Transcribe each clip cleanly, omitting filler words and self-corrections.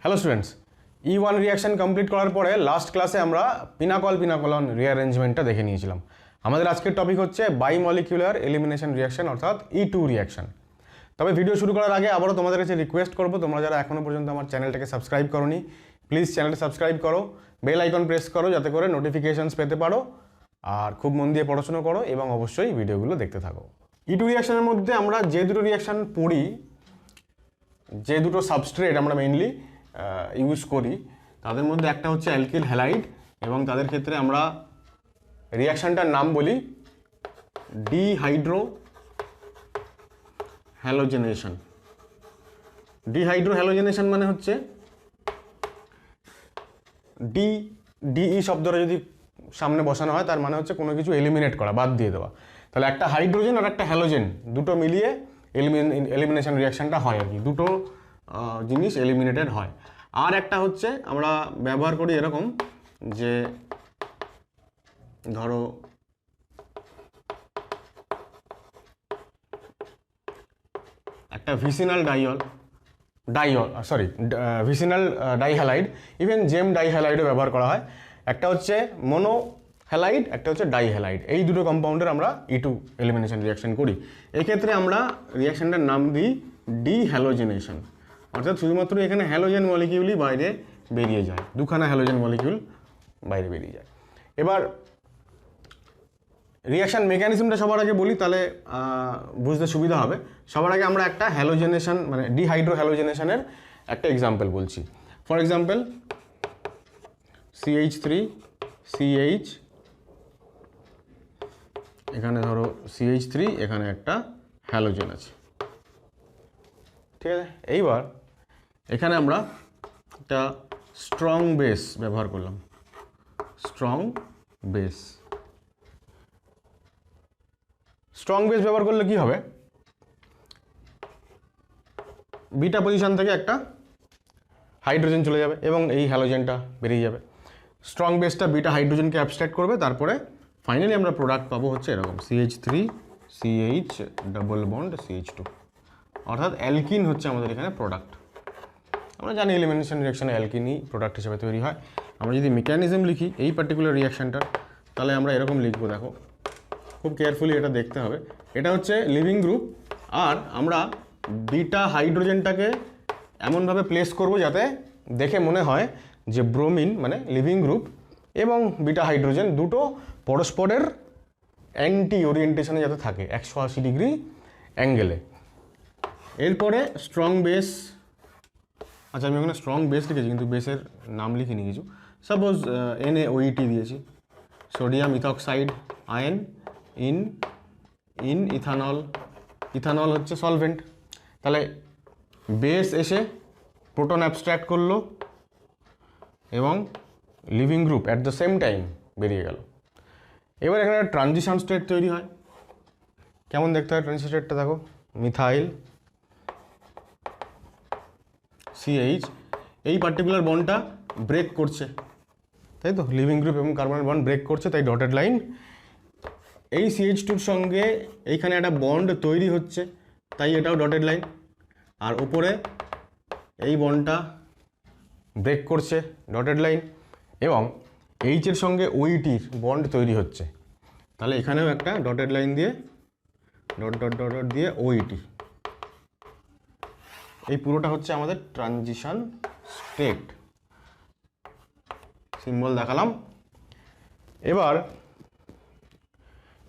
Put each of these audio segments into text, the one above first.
Hello students, E1 reaction complete করার পরে last ক্লাসে আমরা পিনাকল রিঅ্যারেঞ্জমেন্টটা দেখে নিয়েছিলাম। আমাদের আজকের টপিক হচ্ছে বাইমলিকুলার এলিমিনেশন রিয়াকশন অর্থাৎ E2 রিয়াকশন। তবে ভিডিও শুরু করার আগে আবারও তোমাদের কাছে রিকোয়েস্ট করবো, তোমরা যারা এখনও পর্যন্ত আমার চ্যানেলটাকে সাবস্ক্রাইব করোনি, প্লিজ চ্যানেলটা সাবস্ক্রাইব করো, বেল আইকন প্রেস করো যাতে করে নোটিফিকেশনস পেতে পারো, আর খুব মন দিয়ে পড়াশোনা করো এবং অবশ্যই ভিডিওগুলো দেখতে থাকো। E2 রিয়াকশনের মধ্যে আমরা যে দুটো রিয়াকশন পড়ি, যে দুটো সাবস্ট্রেট আমরা মেইনলি ইউজ করি, তাদের মধ্যে একটা হচ্ছে অ্যালকিল হ্যালাইড এবং তাদের ক্ষেত্রে আমরা রিয়াকশনটার নাম বলি ডিহাইড্রো হ্যালোজেনেশন। ডিহাইড্রো হ্যালোজেনেশন মানে হচ্ছে ডিই শব্দটা যদি সামনে বসানো হয় তার মানে হচ্ছে কোনো কিছু এলিমিনেট করা, বাদ দিয়ে দেওয়া। তাহলে একটা হাইড্রোজেন আর একটা হ্যালোজেন দুটো মিলিয়ে এলিমিনেশন রিয়াকশনটা হয় আর কি, দুটো জিনিস এলিমিনেটেড হয়। আর একটা হচ্ছে আমরা ব্যবহার করি এরকম যে ধরো একটা ভিসিনাল ভিসিনাল ডাইহ্যালাইড, ইভেন জেম ডাইহ্যালাইডও ব্যবহার করা হয়। একটা হচ্ছে মোনো হ্যালাইড, একটা হচ্ছে ডাইহ্যালাইড। এই দুটো কম্পাউন্ডের আমরা E2 এলিমিনেশন রিয়াকশন করি। এক্ষেত্রে আমরা রিয়াকশনটার নাম দিই ডিহ্যালোজেনেশন, অর্থাৎ শুধুমাত্র এখানে হ্যালোজেন মলিকিউলই বাইরে বেরিয়ে যায়, দুখানা হ্যালোজেন মলিকিউল বাইরে বেরিয়ে যায়। এবার রিয়াকশন মেকানিজমটা সবার আগে বলি, তাহলে বুঝতে সুবিধা হবে। সবার আগে আমরা একটা হ্যালোজেনেশন মানে ডিহাইড্রো হ্যালোজেনেশনের একটা এক্সাম্পল বলছি। ফর এক্সাম্পল CH3CH, এখানে ধরো CH3, এখানে একটা হ্যালোজেন আছে, ঠিক আছে। এইবার এখানে আমরা একটা স্ট্রং বেস ব্যবহার করলাম, স্ট্রং বেস ব্যবহার করলে কি হবে, বিটা পজিশন থেকে একটা হাইড্রোজেন চলে যাবে এবং এই হ্যালোজেনটা বেরিয়ে যাবে। স্ট্রং বেসটা বিটা হাইড্রোজেনকে অ্যাবস্ট্রাক্ট করবে, তারপরে ফাইনালি আমরা প্রোডাক্ট পাবো হচ্ছে এরকম CH3CH ডাবল বন্ড CH2, অর্থাৎ অ্যালকিন হচ্ছে আমাদের এখানে প্রোডাক্ট। আমরা জানি এলিমিনেশন রিয়াকশনে অ্যালকিনই প্রোডাক্ট হিসেবে তৈরি হয়। আমরা যদি মেকানিজম লিখি এই পার্টিকুলার রিয়াকশনটার, তাহলে আমরা এরকম লিখবো, দেখো খুব কেয়ারফুলি এটা দেখতে হবে। এটা হচ্ছে লিভিং গ্রুপ, আর আমরা বিটা হাইড্রোজেনটাকে এমনভাবে প্লেস করব যাতে দেখে মনে হয় যে ব্রোমিন মানে লিভিং গ্রুপ এবং বিটা হাইড্রোজেন দুটো পরস্পরের অ্যান্টি ওরিয়েন্টেশনে যাতে থাকে 180 ডিগ্রি অ্যাঙ্গেলে। এরপরে স্ট্রং বেস, আচ্ছা আমি ওখানে স্ট্রং বেস লিখেছি কিন্তু বেসের নাম লিখিনি কিছু, সাপোজ NaOET দিয়েছি, sodium ethoxide ion in ethanol হচ্ছে সলভেন্ট। তাহলে বেস এসে প্রোটন অ্যাবস্ট্রাক্ট করলো এবং living group at the same time বেরিয়ে গেল। এবার এখানে ট্রানজিশন স্টেট তৈরি হয়। কেমন দেখতে হয় ট্রানজিশন স্টেটটা, দেখো মিথাইল CH এই পার্টিকুলার বন্ডটা ব্রেক করছে, তাই তো, লিভিং গ্রুপ এবং কার্বনের বন্ড ব্রেক করছে, তাই ডটেড লাইন। এই CH2-র সঙ্গে এইখানে একটা বন্ড তৈরি হচ্ছে, তাই এটাও ডটেড লাইন। আর উপরে এই বন্ডটা ব্রেক করছে, ডটেড লাইন। এবং H-এর সঙ্গে OET-র বন্ড তৈরি হচ্ছে, তাহলে এখানেও একটা ডটেড লাইন দিয়ে ডট ডট ডট ডট দিয়ে OET। এই পুরোটা হচ্ছে আমাদের ট্রানজিশন স্টেট, সিম্বল দেখালাম। এবার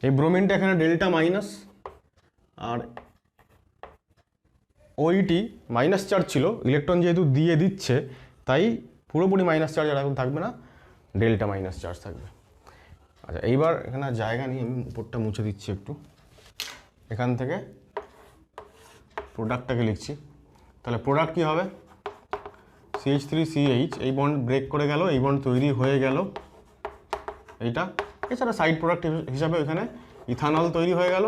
এই ব্রোমিনটা এখানে ডেল্টা মাইনাস, আর OET মাইনাস চার্জ ছিল, ইলেকট্রন যেহেতু দিয়ে দিচ্ছে তাই পুরোপুরি মাইনাস চার্জ আর এখন থাকবে না, ডেল্টা মাইনাস চার্জ থাকবে। আচ্ছা এইবার এখানে জায়গা নিয়ে আমি উপরটা মুছে দিচ্ছি একটু, এখান থেকে প্রোডাক্টটাকে লিখছি। তাহলে প্রোডাক্ট কী হবে, CH3CH, এই বন্ড ব্রেক করে গেল, এই বন্ড তৈরি হয়ে গেল এইটা। এছাড়া সাইড প্রোডাক্ট হিসাবে এখানে ইথানল তৈরি হয়ে গেল,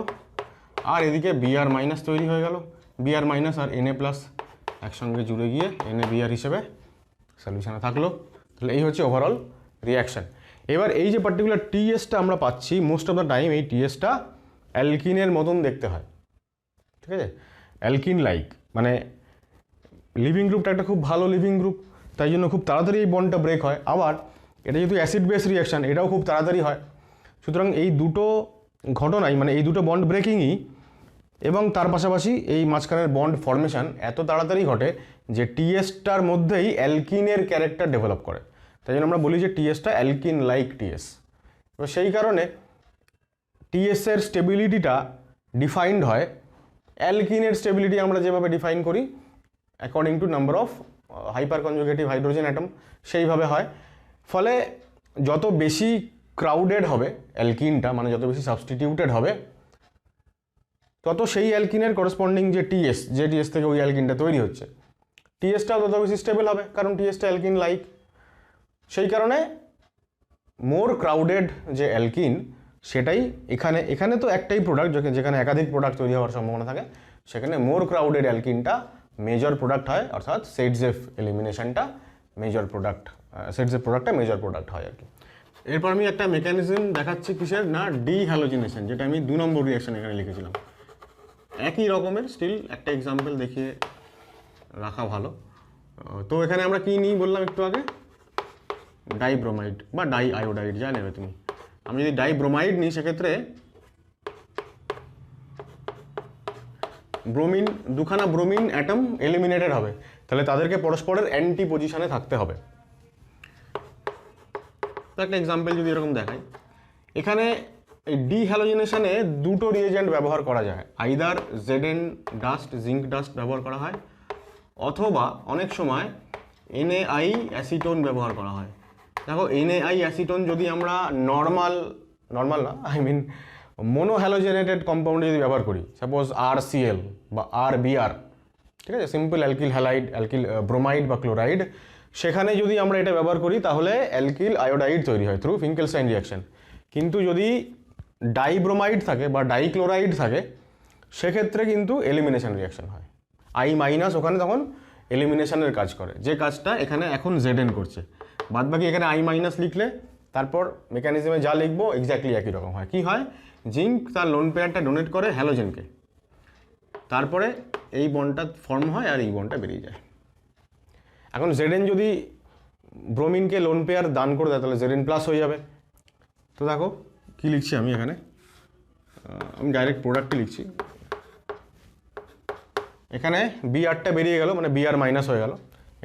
আর এদিকে Br মাইনাস তৈরি হয়ে গেল। Br মাইনাস আর Na প্লাস একসঙ্গে জুড়ে গিয়ে NaBr হিসেবে সলিউশনে থাকলো। তাহলে এই হচ্ছে ওভারঅল রিয়াকশান। এবার এই যে পার্টিকুলার TSটা আমরা পাচ্ছি, মোস্ট অফ দ্য টাইম এই TSটা অ্যালকিনের মতন দেখতে হয়, ঠিক আছে, অ্যালকিন লাইক, মানে লিভিং গ্রুপটা একটা খুব ভালো লিভিং গ্রুপ, তাই জন্য খুব তাড়াতাড়ি এই বন্ডটা ব্রেক হয়। আবার এটা যেহেতু অ্যাসিড বেস রিয়াকশান, এটাও খুব তাড়াতাড়ি হয়। সুতরাং এই দুটো ঘটনাই, মানে এই দুটো বন্ড ব্রেকিংই এবং তার পাশাপাশি এই মাঝখানের বন্ড ফর্মেশন এত তাড়াতাড়ি ঘটে যে টিএসটার মধ্যেই অ্যালকিনের ক্যারেক্টার ডেভেলপ করে। তাই জন্য আমরা বলি যে টিএসটা অ্যালকিন লাইক টিএস। এবার সেই কারণে টিএসের স্টেবিলিটিটা ডিফাইন্ড হয়, অ্যালকিনের স্টেবিলিটি আমরা যেভাবে ডিফাইন করি according to number of hyper conjugative hydrogen atom, সেইভাবে হয়। ফলে যত বেশি ক্রাউডেড হবে অ্যালকিনটা, মানে যত বেশি সাবস্টিটিউটেড হবে, তত সেই অ্যালকিনের করসপন্ডিং যে টিএস থেকে ওই অ্যালকিনটা তৈরি হচ্ছে, টিএসটাও তত বেশি স্টেবল হবে, কারণ টিএসটা অ্যালকিন লাইক। সেই কারণে মোর ক্রাউডেড যে অ্যালকিন সেটাই এখানে তো একটাই প্রোডাক্ট, যেখানে একাধিক প্রোডাক্ট তৈরি হওয়ার সম্ভাবনা থাকে, সেখানে মোর ক্রাউডেড অ্যালকিনটা মেজর প্রোডাক্ট হয়, অর্থাৎ সেটজেফ এলিমিনেশনটা মেজর প্রোডাক্ট, সেটজেফ প্রোডাক্টটা মেজর প্রোডাক্ট হয় আর কি। এরপর আমি একটা মেকানিজম দেখাচ্ছি কিসের না, ডিহ্যালোজিনেশন, যেটা আমি 2 নম্বর রিয়াকশন এখানে লিখেছিলাম। একই রকমের স্টিল একটা এক্সাম্পল দেখিয়ে রাখা ভালো। তো এখানে আমরা কি নিই বললাম একটু আগে, ডাইব্রোমাইড বা ডাই আয়োডাইড, যা নেবে তুমি। আমি যদি ডাইব্রোমাইড নিই সেক্ষেত্রে ব্রোমিন, দুখানা ব্রোমিন অ্যাটম এলিমিনেটেড হবে, তাহলে তাদেরকে পরস্পরের অ্যান্টি পজিশনে থাকতে হবে। তো একটা এক্সাম্পল যদি এরকম দেখাই, এখানে এই ডিহ্যালোজিনেশনে দুটো রিয়েজেন্ট ব্যবহার করা যায়, either Zn dust, zinc dust ব্যবহার করা হয়, অথবা অনেক সময় NaI অ্যাসিটোন ব্যবহার করা হয়। দেখো NaI অ্যাসিটোন যদি আমরা নর্মাল না, মোনোহ্যালোজেনেটেড কম্পাউন্ডে যদি ব্যবহার করি, সাপোজ RCl বা RBr, ঠিক আছে, simple alkyl halide, alkyl bromide বা ক্লোরাইড, সেখানে যদি আমরা এটা ব্যবহার করি তাহলে অ্যালকিল আয়োডাইড তৈরি হয় থ্রু ফিঙ্কেলস্টাইন রিয়াকশন। কিন্তু যদি ডাইব্রোমাইড থাকে বা ডাইক্লোরাইড থাকে সেক্ষেত্রে কিন্তু এলিমিনেশন রিয়াকশন হয়। I- ওখানে তখন এলিমিনেশনের কাজ করে, যে কাজটা এখানে এখন Zn করছে। বাদবাকি এখানে I- লিখলে তারপর মেকানিজমে যা লিখবো এক্স্যাক্টলি একই রকম হয়। কি হয়, জিঙ্ক তার লোন পেয়ারটা ডোনেট করে হ্যালোজেনকে, তারপরে এই বন্ডটা ফর্ম হয় আর এই বন্ডটা বেরিয়ে যায়। এখন Zn যদি ব্রোমিনকে লোন পেয়ার দান করে দেয় তাহলে Zn+ হয়ে যাবে। তো দেখো কি লিখছি আমি এখানে, আমি ডাইরেক্ট প্রোডাক্টটি লিখছি। এখানে Br বেরিয়ে গেল, মানে Br- হয়ে গেল,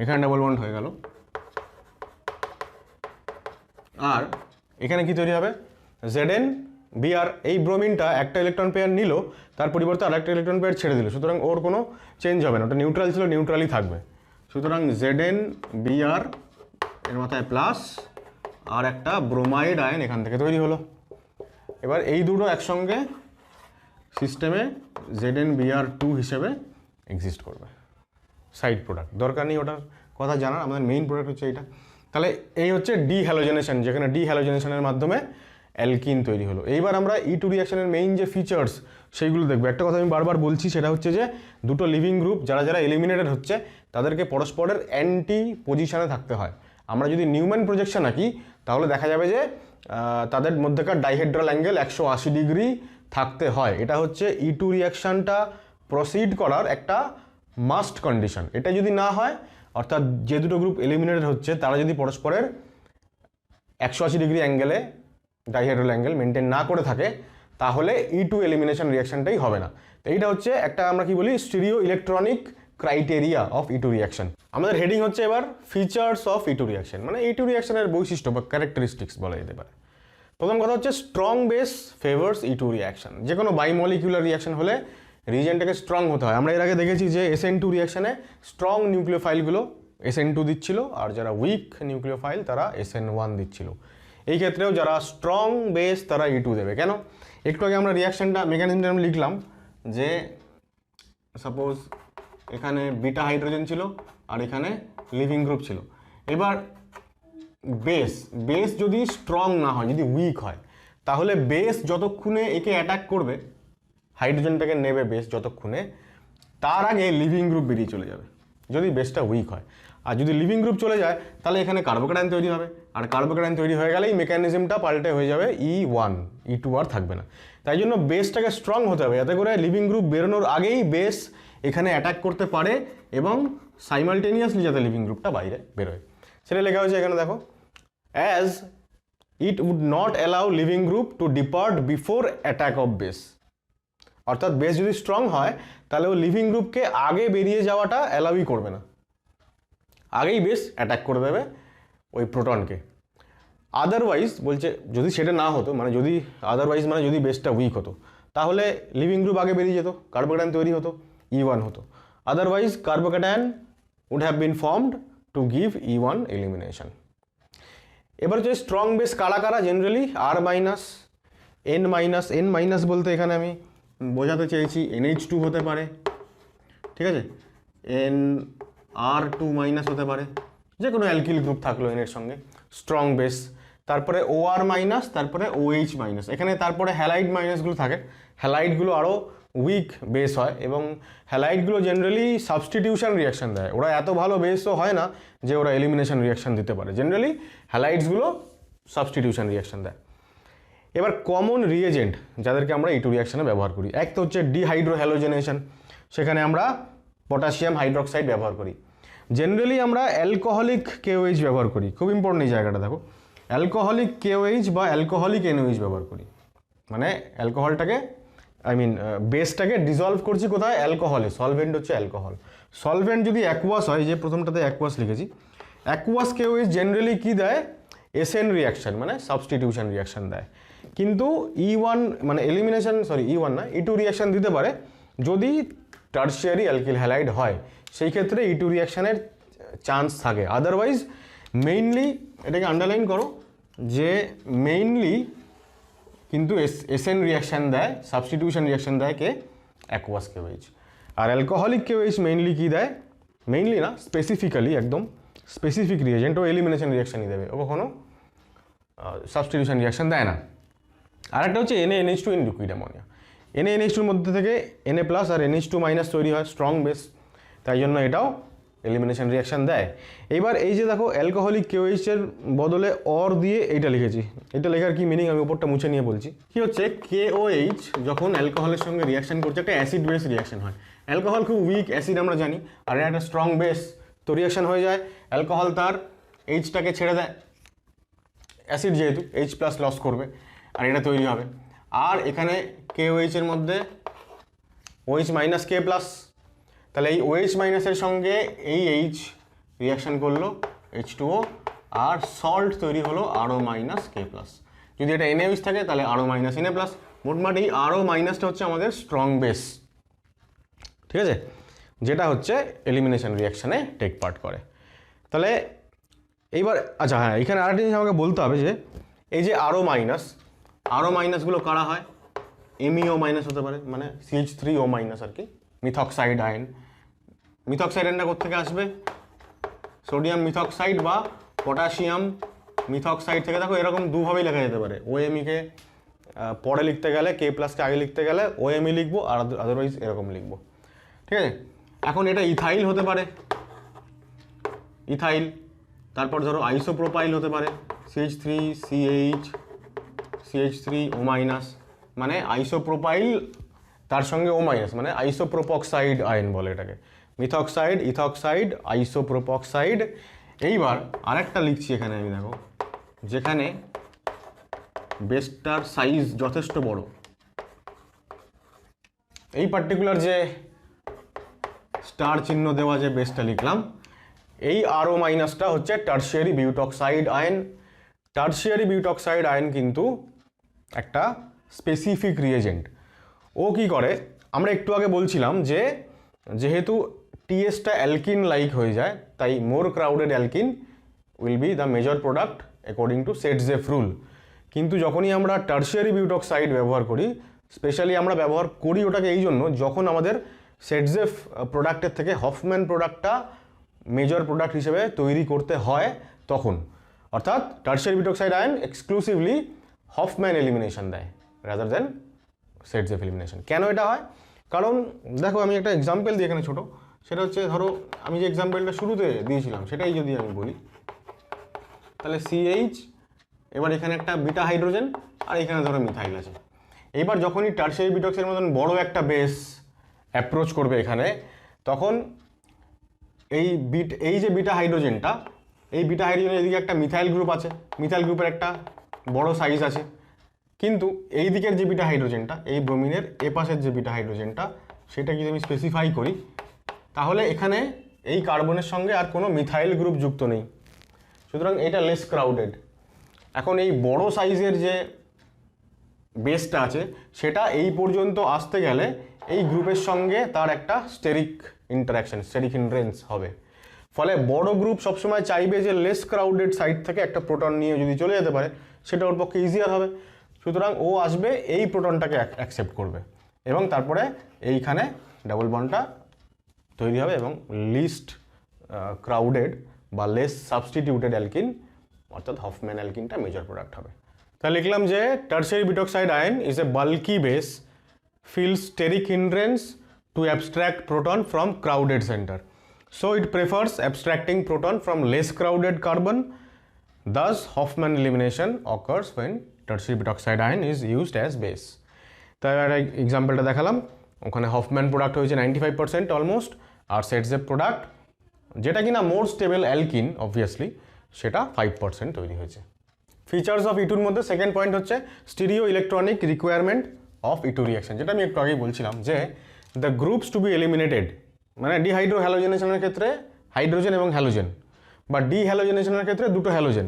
এখানে ডাবল বন্ড হয়ে গেল। আর এখানে কি তৈরি হবে, Zn Br, এই ব্রোমিনটা একটা ইলেকট্রন পেয়ার নিল, তার পরিবর্তে আরেকটা ইলেকট্রন পেয়ার ছেড়ে দিল, সুতরাং ওর কোনো চেঞ্জ হবে না, ওটা নিউট্রাল ছিল, নিউট্রালই থাকবে। সুতরাং Zn Br এর মাথায় প্লাস আর একটা ব্রোমাইড আয়ন এখান থেকে তৈরি হলো। এবার এই দুটো একসঙ্গে সিস্টেমে ZnBr2 হিসেবে এক্সিস্ট করবে, সাইড প্রোডাক্ট। দরকার নেই ওটার কথা জানার, আমাদের মেইন প্রোডাক্ট হচ্ছে এইটা। তাহলে এই হচ্ছে ডিহ্যালোজেনেশন, যেখানে ডিহ্যালোজেনেশনের মাধ্যমে অ্যালকিন তৈরি হলো। এইবার আমরা E2 রিয়াকশনের মেইন যে ফিচার্স সেইগুলো দেখবো। একটা কথা আমি বারবার বলছি, সেটা হচ্ছে যে দুটো লিভিং গ্রুপ যারা এলিমিনেটেড হচ্ছে তাদেরকে পরস্পরের অ্যান্টি পজিশনে থাকতে হয়। আমরা যদি নিউম্যান প্রজেকশন আঁকি তাহলে দেখা যাবে যে তাদের মধ্যেকার ডাইহেড্রাল অ্যাঙ্গেল 180 ডিগ্রি থাকতে হয়। এটা হচ্ছে E2 রিয়াকশনটা প্রসিড করার একটা মাস্ট কন্ডিশন। এটা যদি না হয়, অর্থাৎ যে দুটো গ্রুপ এলিমিনেটেড হচ্ছে তারা যদি পরস্পরের 180 ডিগ্রি অ্যাঙ্গেলে ডাইহেড্রাল অ্যাঙ্গেল মেনটেন না করে থাকে, তাহলে E2 এলিমিনেশন রিয়াকশনটাই হবে না। তো এইটা হচ্ছে একটা আমরা কি বলি, stereo electronic criteria of E2 reaction. আমাদের হেডিং হচ্ছে এবার ফিচার্স অফ E2 রিয়াকশন, মানে E2 রিয়াকশনের বৈশিষ্ট্য বা ক্যারেক্টারিস্টিক্স বলা যেতে পারে। প্রথম কথা হচ্ছে strong base favours E2 reaction. যে কোনো বাইমলিকুলার রিয়াকশন হলে রিজেন্টটাকে স্ট্রং হতে হয়। আমরা এর আগে দেখেছি যে SN2 রিয়াকশনে স্ট্রং নিউক্লিওফাইলগুলো SN2 দিচ্ছিল, আর যারা উইক নিউক্লিওফাইল তারা SN1 দিচ্ছিল। এই ক্ষেত্রেও যারা স্ট্রং বেস তারা E2 দেবে। কেন, একটু আগে আমরা রিয়াকশনটা মেকানিজমটা আমি লিখলাম যে সাপোজ এখানে বিটা হাইড্রোজেন ছিল আর এখানে লিভিং গ্রুপ ছিল। এবার বেস যদি স্ট্রং না হয়, যদি উইক হয়, তাহলে বেস যতক্ষণে একে অ্যাটাক করবে, হাইড্রোজেনটাকে নেবে বেস যতক্ষণে, তার আগে লিভিং গ্রুপ বেরিয়ে চলে যাবে যদি বেসটা উইক হয়। আর যদি লিভিং গ্রুপ চলে যায় তাহলে এখানে কার্বোক্যাটায়ন তৈরি হবে, আর কার্বোক্যাটায়ন তৈরি হয়ে গেলেই মেকানিজমটা পাল্টে হয়ে যাবে E1, E2 আর থাকবে না। তাই জন্য বেসটাকে স্ট্রং হতে হবে, যাতে করে লিভিং গ্রুপ বেরোনোর আগেই বেস এখানে অ্যাটাক করতে পারে এবং সাইমালটেনিয়াসলি যাতে লিভিং গ্রুপটা বাইরে বেরোয়। সেটা লেখা হয়েছে এখানে দেখো, as it would not allow leaving group to depart before attack of base. অর্থাৎ বেস যদি স্ট্রং হয় তাহলে ও লিভিং গ্রুপকে আগে বেরিয়ে যাওয়াটা অ্যালাউই করবে না, আগেই বেস অ্যাটাক করে দেবে ওই প্রোটনকে। আদারওয়াইজ বলছে যদি সেটা না হতো, মানে যদি আদারওয়াইজ মানে যদি বেসটা উইক হতো, তাহলে লিভিং গ্রুপ আগে বেরিয়ে যেত, কার্বোক্যাটায়ন তৈরি হতো, E1 হতো। Otherwise carbocation would have been formed to give E1 elimination. এবার হচ্ছে স্ট্রং বেস কারা কারা, generally R minus, N minus. N minus বলতে এখানে আমি বোঝাতে চেয়েছি NH2 হতে পারে, ঠিক আছে, NR2 মাইনাস হতে পারে, যে কোনো অ্যালকিল গ্রুপ থাকলো N এর সঙ্গে, স্ট্রং বেস। তারপরে OR মাইনাস, তারপরে OH মাইনাস। এখানে তারপরে হ্যালাইড মাইনাসগুলো থাকে, হ্যালাইডগুলো আরও উইক বেস হয় এবং হ্যালাইডগুলো জেনারেলি সাবস্টিটিউশন রিয়াকশান দেয়। ওরা এত ভালো বেসও হয় না যে ওরা এলিমিনেশন রিয়াকশান দিতে পারে, জেনারেলি হ্যালাইডসগুলো সাবস্টিটিউশন রিয়াকশান দেয়। এবার কমন রিয়েজেন্ট যাদেরকে আমরা E2 রিয়াকশানে ব্যবহার করি, এক তো হচ্ছে ডিহাইড্রোহ্যালোজেনেশন, সেখানে আমরা পটাশিয়াম হাইড্রোক্সাইড ব্যবহার করি। জেনারেলি আমরা অ্যালকোহলিক KOH ব্যবহার করি, খুব ইম্পর্টেন্ট এই জায়গাটা দেখো, অ্যালকোহলিক KOH বা অ্যালকোহলিক NOH ব্যবহার করি। মানে অ্যালকোহলটাকে বেসটাকে ডিজলভ করছি কোথায়, অ্যালকোহলে। সলভেন্ট হচ্ছে অ্যালকোহল। সলভেন্ট যদি অ্যাকুয়াস হয়, যে প্রথমটাতে অ্যাকুয়াস লিখেছি, অ্যাকুয়াস KOH জেনারেলি কী দেয়, এসএন রিয়াকশান মানে সাবস্টিটিউশন রিয়াকশান দেয়। কিন্তু E1 মানে E1 না, E2 রিয়াকশান দিতে পারে যদি টার্সিয়ারি অ্যালকিল হ্যালাইড হয়, সেই ক্ষেত্রে E2 রিয়াকশানের চান্স থাকে। আদারওয়াইজ মেইনলি এটাকে আন্ডারলাইন করো যে মেইনলি কিন্তু এসএন রিয়াকশান দেয়, সাবস্টিটিউশন রিয়াকশান দেয় কে, অ্যাকুয়াস KOH। আর অ্যালকোহলিক KOH মেইনলি কী দেয়, মেইনলি না, স্পেসিফিক্যালি একদম স্পেসিফিক রিয়েজেন্ট ও এলিমিনেশন রিয়াকশানই দেবে, ও কখনো সাবস্টিটিউশন রিয়াকশান দেয় না। আরেকটা হচ্ছে NaNH2 in liquid ammonia. NaNH2 এর মধ্যে থেকে Na প্লাস আর NH2 মাইনাস তৈরি হয়, স্ট্রং বেস, তাই জন্য এটাও এলিমিনেশন রিয়াকশান দেয়। এইবার এই যে দেখো অ্যালকোহলিক KOH এর বদলে অর দিয়ে এইটা লিখেছি, এটা লেখার কি মিনিং আমি উপরটা মুছে নিয়ে বলছি। কি হচ্ছে, KOH যখন অ্যালকোহলের সঙ্গে রিয়াকশান করছে একটা অ্যাসিড বেস রিয়াকশান হয়। অ্যালকোহল খুব উইক অ্যাসিড আমরা জানি, আর এটা একটা স্ট্রং বেস, তো রিয়াকশান হয়ে যায়, অ্যালকোহল তার Hটাকে ছেড়ে দেয়, অ্যাসিড যেহেতু H প্লাস লস করবে আর এটা তৈরি হবে। আর এখানে KOH এর মধ্যে OH মাইনাস K প্লাস, তাহলে এই OH মাইনাসের সঙ্গে এই H রিয়াকশান করলো H2O, আর সল্ট তৈরি হলো RO মাইনাস K প্লাস। যদি এটা NaOH থাকে তাহলে RO মাইনাস Na প্লাস। মোটমাট এই RO মাইনাসটা হচ্ছে আমাদের স্ট্রং বেস, ঠিক আছে, যেটা হচ্ছে এলিমিনেশন রিয়াকশানে টেক পার্ট করে। তাহলে এইবার আচ্ছা হ্যাঁ, এখানে আরেকটা জিনিস আমাকে বলতে হবে যে এই যে RO মাইনাসগুলো কারা হয়, MEO মাইনাস হতে পারে, মানে CH3O মাইনাস আর কি, মিথক্সাইড আয়ন। মিথক্সাইড আয়নটা কোথেকে আসবে, সোডিয়াম মিথক্সাইড বা পটাশিয়াম মিথক্সাইড থেকে। দেখো এরকম দুভাবেই লেখা যেতে পারে, OMe-কে পরে লিখতে গেলে K প্লাসকে আগে লিখতে গেলে OMe লিখবো, আর আদারওয়াইজ এরকম লিখবো, ঠিক আছে। এখন এটা ইথাইল হতে পারে, ইথাইল। তারপর ধরো আইসোপ্রোপাইল হতে পারে, CH3CH3O মাইনাস, মানে আইসোপ্রোপাইল তার সঙ্গে O মাইনাস, মানে আইসোপ্রোপক্সাইড আয়ন বলে এটাকে, মিথক্সাইড, ইথক্সাইড, আইসোপ্রোপক্সাইড। এইবার আরেকটা লিখছি এখানে আমি, দেখো যেখানে বেসটার সাইজ যথেষ্ট বড়, এই পার্টিকুলার যে স্টার চিহ্ন দেওয়া যে বেসটা লিখলাম, এই RO মাইনাসটা হচ্ছে tertiary butoxide ion. Tertiary butoxide ion কিন্তু একটা স্পেসিফিক রিয়েজেন্ট। ও কি করে, আমরা একটু আগে বলছিলাম যে যেহেতু টিএসটা অ্যালকিন লাইক হয়ে যায়, তাই more crowded alkene will be the major product according to Saytzeff rule. কিন্তু যখনই আমরা টার্সিয়ারি বিউটক্সাইড ব্যবহার করি, স্পেশালি আমরা ব্যবহার করি ওটাকে এই জন্য যখন আমাদের সেটজেফ প্রোডাক্টের থেকে হফম্যান প্রোডাক্টটা মেজর প্রোডাক্ট হিসেবে তৈরি করতে হয় তখন। অর্থাৎ tertiary butoxide ion exclusively Hofmann elimination দেয় রাদার দেন সেটজেফ এলিমিনেশন। কেন এটা হয়, কারণ দেখো আমি একটা এক্সাম্পল দিই এখানে ছোটো, সেটা হচ্ছে ধরো আমি যে এক্সাম্পলটা শুরুতে দিয়েছিলাম সেটাই যদি আমি বলি, তাহলে CH, এবার এখানে একটা বিটা হাইড্রোজেন আর এখানে ধরো মিথাইল আছে। এইবার যখনই টার্সিয়ারি বিউটক্সাইডের মতন বড় একটা বেস অ্যাপ্রোচ করবে এখানে, তখন এই যে বিটা হাইড্রোজেনটা এই বিটা হাইড্রোজেনের এদিকে একটা মিথাইল গ্রুপ আছে, মিথাইল গ্রুপের একটা বড় সাইজ আছে, কিন্তু এই দিকের যে বিটা হাইড্রোজেনটা, এই ব্রোমিনের এ পাশের যে বিটা হাইড্রোজেনটা, সেটা যদি আমি স্পেসিফাই করি, তাহলে এখানে এই কার্বনের সঙ্গে আর কোনো মিথাইল গ্রুপ যুক্ত নেই, সুতরাং এটা লেস ক্রাউডেড। এখন এই বড় সাইজের যে বেসটা আছে সেটা এই পর্যন্ত আসতে গেলে এই গ্রুপের সঙ্গে তার একটা স্টেরিক ইন্টারাকশন, স্টেরিক হিন্ড্রেন্স হবে, ফলে বড় গ্রুপ সবসময় চাইবে যে লেস ক্রাউডেড সাইড থেকে একটা প্রোটন নিয়ে যদি চলে যেতে পারে সেটা ওর পক্ষে ইজিয়ার হবে, সুতরাং ও আসবে এই প্রোটনটাকে অ্যাকসেপ্ট করবে এবং তারপরে এইখানে ডাবল বন্ডটা তৈরি হবে এবং লিস্ট ক্রাউডেড বা লেস সাবস্টিটিউটেড অ্যালকিন অর্থাৎ হফম্যান অ্যালকিনটা মেজর প্রোডাক্ট হবে। তাহলে লিখলাম যে tertiary butoxide ion is a bulky base, feels steric hindrance to abstract proton from crowded center, so it prefers abstracting proton from less crowded carbon. Thus Hofmann elimination occurs when tertiary butoxide ion is used as base. তাই এক্সাম্পলটা দেখালাম, ওখানে Hofmann product হয়েছে 95% almost, আর সেটজেপ product যেটা কিনা মোর stable alkyne obviously সেটা 5% তৈরি হয়েছে। Features of ইটুর মধ্যে সেকেন্ড পয়েন্ট হচ্ছে stereo electronic requirement of E two reaction, যেটা আমি একটু আগেই বলছিলাম যে the groups to be eliminated, মানে ডিহাইড্রো হ্যালোজেনেশনের ক্ষেত্রে হাইড্রোজেন এবং হ্যালোজেন, বা ডি হ্যালোজেনেশনের ক্ষেত্রে দুটো halogen,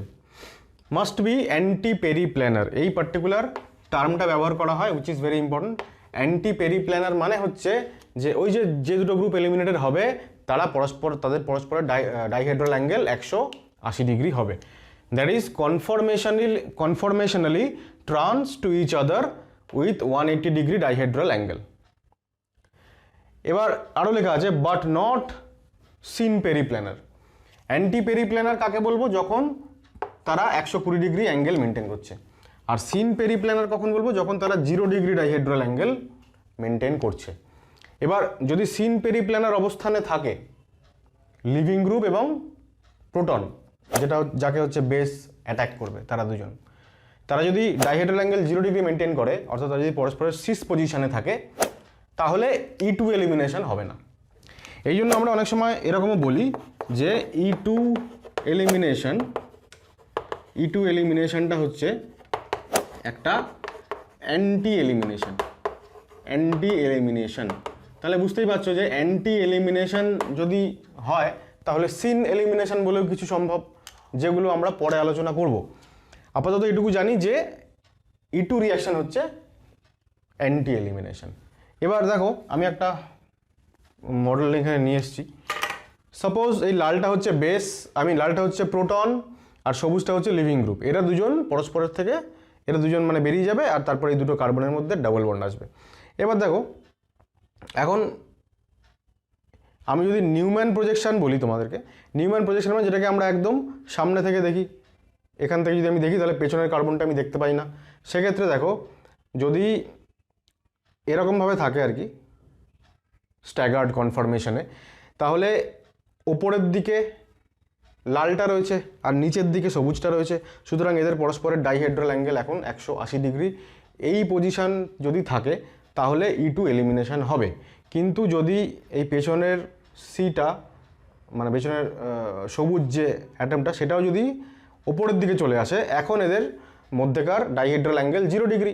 must be anti periplanar. এই পার্টিকুলার টার্মটা ব্যবহার করা হয় which is very important. Anti periplanar মানে হচ্ছে যে ওই যে দুটো গ্রুপ এলিমিনেটেড হবে তারা তাদের পরস্পরের ডাইহাইড্রাল অ্যাঙ্গেল 180 ডিগ্রি হবে, that is conformationally trans to each other with 180 degree dihedral angle. এবার আরও লেখা আছে but not syn periplanar. Anti periplanar কাকে বলবো? যখন তারা 120 ডিগ্রি অ্যাঙ্গেল মেনটেন করছে। আর সিন পেরিপ্ল্যানার কখন বলবো? যখন তারা 0 ডিগ্রি ডাইহাইড্রাল অ্যাঙ্গেল মেনটেন করছে। এবার যদি সিন পেরিপ্ল্যানার অবস্থানে থাকে লিভিং গ্রুপ এবং প্রোটন, যাকে হচ্ছে বেস অ্যাটাক করবে, তারা দুজন, তারা যদি ডাইহাইড্রাল অ্যাঙ্গেল 0 ডিগ্রি মেনটেন করে, অর্থাৎ তারা যদি পরস্পরের সিস পজিশনে থাকে, তাহলে E2 এলিমিনেশন হবে না। এই জন্য আমরা অনেক সময় এরকমও বলি যে E2 এলিমিনেশনটা হচ্ছে একটা অ্যান্টি এলিমিনেশন। তাহলে বুঝতেই পারছো যে অ্যান্টি এলিমিনেশন যদি হয় তাহলে সিন এলিমিনেশন বলেও কিছু সম্ভব, যেগুলো আমরা পরে আলোচনা করব। আপাতত এটুকু জানি যে E2 রিয়াকশন হচ্ছে অ্যান্টি এলিমিনেশন। এবার দেখো আমি একটা মডেল এখানে নিয়ে এসেছি। সাপোজ এই লালটা হচ্ছে বেস, লালটা হচ্ছে প্রোটন আর সবুজটা হচ্ছে লিভিং গ্রুপ। এরা দুজন পরস্পরের থেকে মানে বেরিয়ে যাবে আর তারপর এই দুটো কার্বনের মধ্যে ডাবল বন্ড আসবে। এবার দেখো এখন আমি যদি নিউম্যান প্রজেকশন বলি তোমাদেরকে, নিউম্যান প্রজেকশন মানে যেটাকে আমরা একদম সামনে থেকে দেখি, এখান থেকে যদি আমি দেখি তাহলে পেছনের কার্বনটা আমি দেখতে পাই না। সেক্ষেত্রে দেখো যদি এরকমভাবে থাকে আর কি স্ট্যাগার্ড কনফরমেশনে, তাহলে ওপরের দিকে লালটা রয়েছে আর নিচের দিকে সবুজটা রয়েছে, সুতরাং এদের পরস্পরের ডাইহাইড্রাল অ্যাঙ্গেল এখন 180 ডিগ্রি। এই পজিশন যদি থাকে তাহলে E2 এলিমিনেশন হবে। কিন্তু যদি এই পেছনের সিটা মানে পেছনের সবুজ যে অ্যাটমটা সেটাও যদি ওপরের দিকে চলে আসে, এখন এদের মধ্যেকার ডাইহাইড্রাল অ্যাঙ্গেল 0 ডিগ্রি,